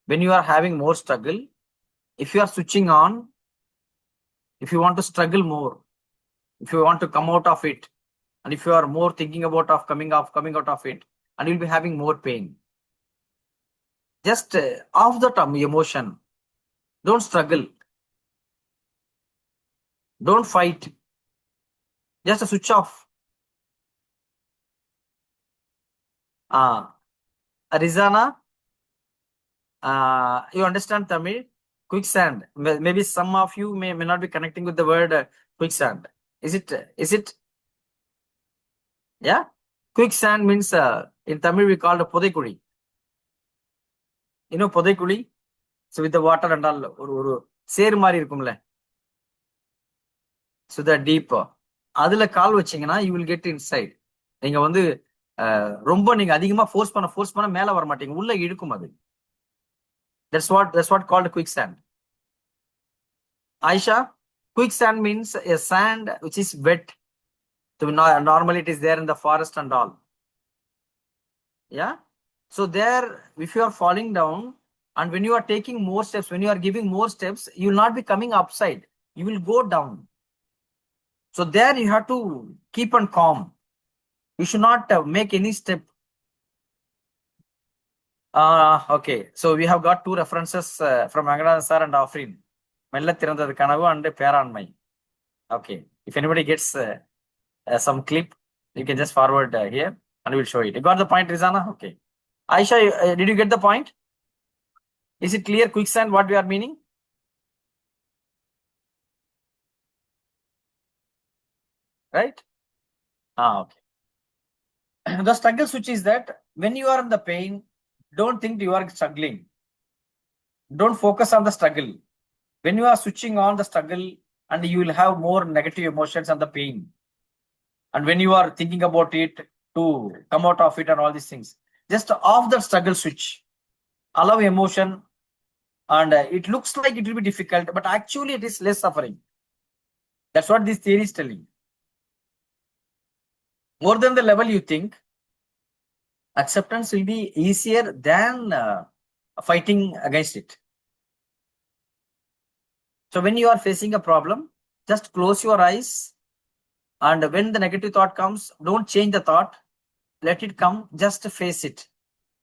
[SPEAKER 3] When you are having more struggle, if you are switching on, if you want to struggle more, if you want to come out of it, and if you are more thinking about of coming out of it, and you'll be having more pain. Just off the emotion. Don't struggle. Don't fight. Just switch off. Rizana, you understand Tamil? Quicksand. Maybe some of you may not be connecting with the word quicksand. Is it? Yeah? Quicksand means in Tamil we call it podekuli. You know podekuli? So with the water and all, சேறு மாதிரி இருக்கும்ல. So the deep. அதுல கால் வச்சீங்கன்னா you will get inside. நீங்க வந்து ரொம்ப நீங்க அதிகமா ஃபோர்ஸ் பண்ண மேல வர மாட்டீங்க, உள்ள இழுக்கும் அது. That's what called quicksand. Aisha, quicksand means a sand which is wet. So normally it is there in the forest and all. Yeah. So there, if you are falling down, and when you are taking more steps, when you are giving more steps, you will not be coming upside. You will go down. So there you have to keep on calm. You should not make any step. Okay. So we have got two references from Angana sir and Afrin. மெல்ல திறந்தது கனவு and பேராண்மை. Okay. If anybody gets some clip, you can just forward here and we'll show it. You got the point, Rizana? Okay. Aisha, did you get the point? Is it clear, quicksand, what we are meaning? Right? Okay. The struggle switch is that when you are in the pain, don't think you are struggling. Don't focus on the struggle. When you are switching on the struggle, and you will have more negative emotions and the pain. And when you are thinking about it to come out of it and all these things, just off the struggle switch, allow emotion, and it looks like it will be difficult, but actually it is less suffering. That's what this theory is telling. More than the level you think, acceptance will be easier than fighting against it. So when you are facing a problem, just close your eyes, and when the negative thought comes, don't change the thought. Let it come, just face it.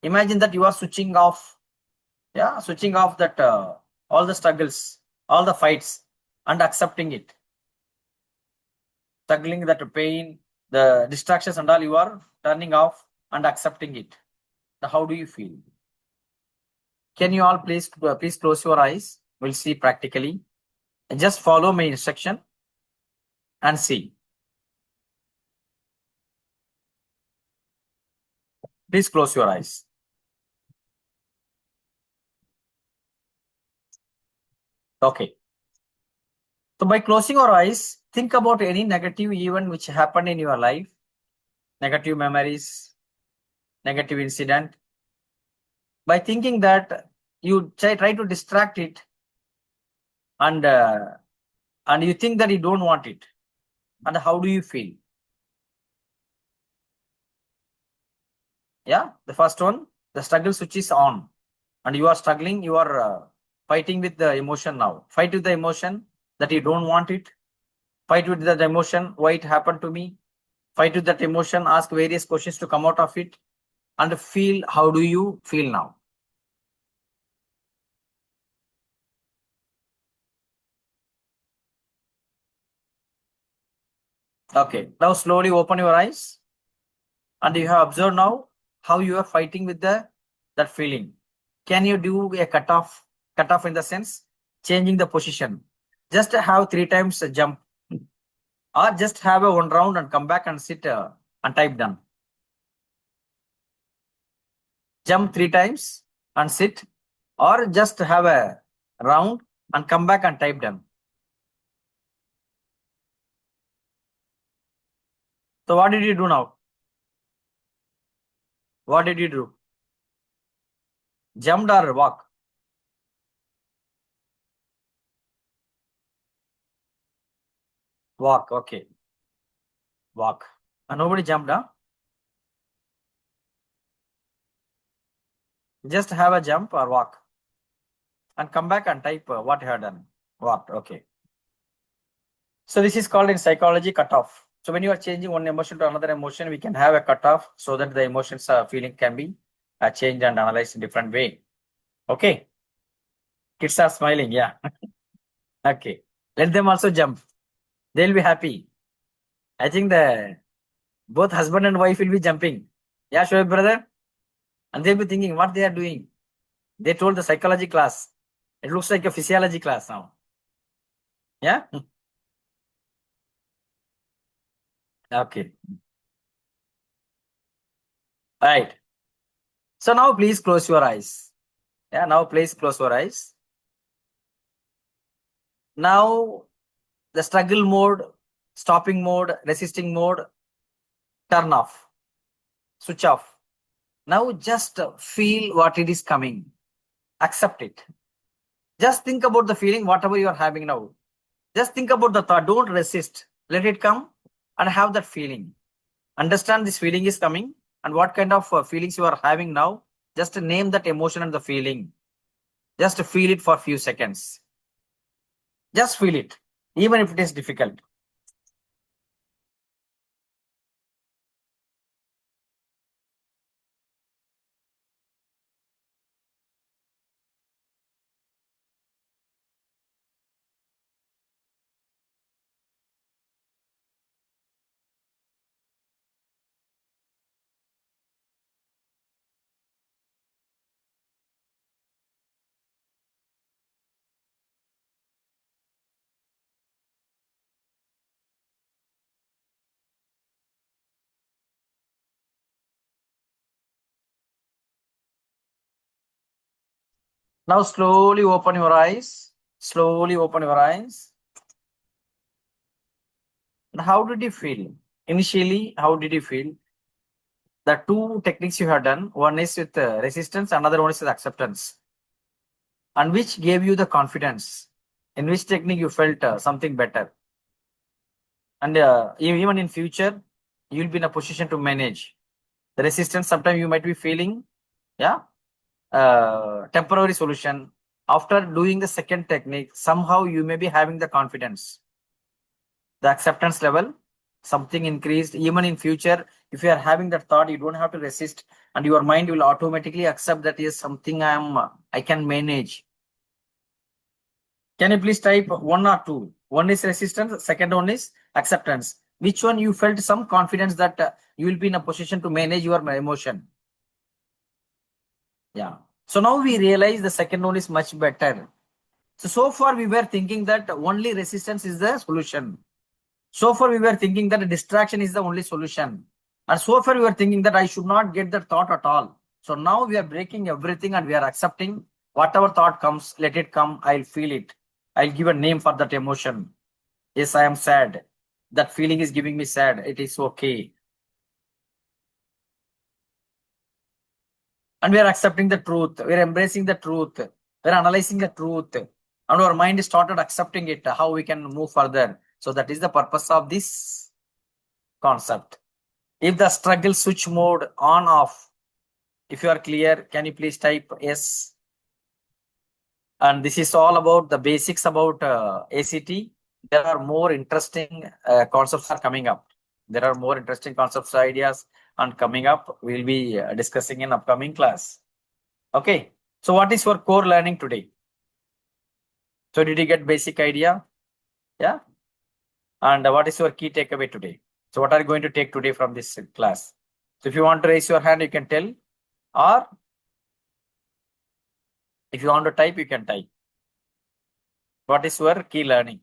[SPEAKER 3] Imagine that you are switching off, switching off that all the struggles, all the fights, and accepting it. Struggling that pain, the distractions and all, you are turning off and accepting it. How do you feel? Can you all please close your eyes? We'll see practically. Just follow my instruction and see. Please close your eyes. Okay. So by closing your eyes, think about any negative event which happened in your life, negative memories, negative incident. By thinking that, you try to distract it, and you think that you don't want it. And how do you feel? Yeah, the first one, the struggle switch is on, and you are struggling, you are fighting with the emotion now. Fight with the emotion that you don't want it. Fight with that emotion, why it happened to me. Fight with that emotion, ask various questions to come out of it, and feel how do you feel now. Okay, now slowly open your eyes, and you have observed now how you are fighting with that feeling. Can you do a cutoff in the sense changing the position? Just have 3 times a jump, or just have a 1 round and come back and sit and type done. Jump 3 times and sit, or just have a round and come back and type done. So what did you do now? What did you do? Jumped or walk? Walk, okay. Walk. And nobody jumped, huh? Just have a jump or walk. And come back and type what you have done. Walked, okay. So this is called in psychology cutoff. So when you are changing one emotion to another emotion, we can have a cutoff so that the emotions feeling can be changed and analyzed in different way. Okay. Kids are smiling, yeah. Okay. Let them also jump. They'll be happy. I think both husband and wife will be jumping. Yeah, Shoaib brother. And they'll be thinking what they are doing. They told the psychology class. It looks like a physiology class now. Yeah. Okay. All right. So now please close your eyes. Yeah, now please close your eyes. Now the struggle mode, stopping mode, resisting mode, turn off, switch off. Now just feel what it is coming. Accept it. Just think about the feeling, whatever you are having now. Just think about the thought. Don't resist. Let it come and have that feeling. Understand this feeling is coming and what kind of feelings you are having now. Just name that emotion and the feeling. Just feel it for a few seconds. Just feel it, even if it is difficult. Now slowly open your eyes. Slowly open your eyes. And how did you feel? Initially, how did you feel? The two techniques you have done, one is with resistance, another one is with acceptance. And which gave you the confidence? In which technique you felt something better? And even in future, you'll be in a position to manage. The resistance, sometimes you might be feeling, temporary solution. After doing the second technique, somehow you may be having the confidence. The acceptance level, something increased. Even in future, if you are having that thought, you don't have to resist, and your mind will automatically accept that is something I can manage. Can you please type 1 or 2? One is resistance, second one is acceptance. Which one you felt some confidence that you will be in a position to manage your emotion? Yeah. So now we realize the second one is much better. So far we were thinking that only resistance is the solution. So far we were thinking that distraction is the only solution. And so far we were thinking that I should not get that thought at all. So now we are breaking everything and we are accepting whatever thought comes, let it come, I'll feel it. I'll give a name for that emotion. Yes, I am sad. That feeling is giving me sad. It is okay. And we are accepting the truth. We are embracing the truth. We are analyzing the truth. And our mind started accepting it, how we can move further. So that is the purpose of this concept. If the struggle switch mode on off, if you are clear, can you please type yes? And this is all about the basics about ACT. There are more interesting concepts are coming up. There are more interesting concepts, ideas, and coming up. We'll be discussing in upcoming class. Okay. So what is your core learning today? So did you get basic idea? Yeah. And what is your key takeaway today? So what are you going to take today from this class? So if you want to raise your hand, you can tell, or if you want to type, you can type. What is your key learning?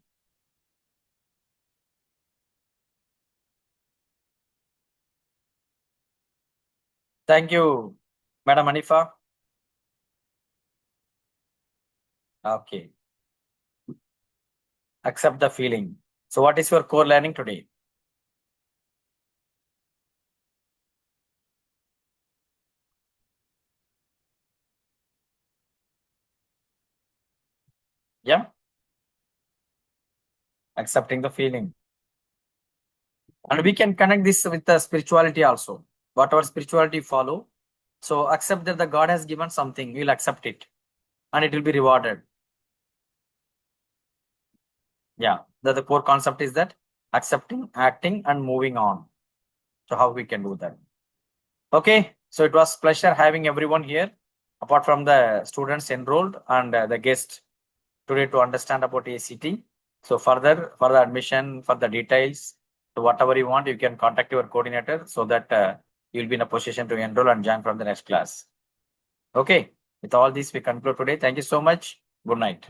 [SPEAKER 3] Thank you, Madam Anifa. Okay. Accept the feeling. So what is your core learning today? Yeah. Accepting the feeling. And we can connect this with the spirituality also. Whatever spirituality you follow. So accept that the God has given something, you'll accept it. And it will be rewarded. Yeah. The core concept is that accepting, acting, and moving on. So how we can do that? Okay. So it was pleasure having everyone here, apart from the students enrolled and the guests today to understand about ACT. So for the admission, for the details, so whatever you want, you can contact your coordinator so that you'll be in a position to enroll and join from the next class. Okay. With all this, we conclude today. Thank you so much. Good night.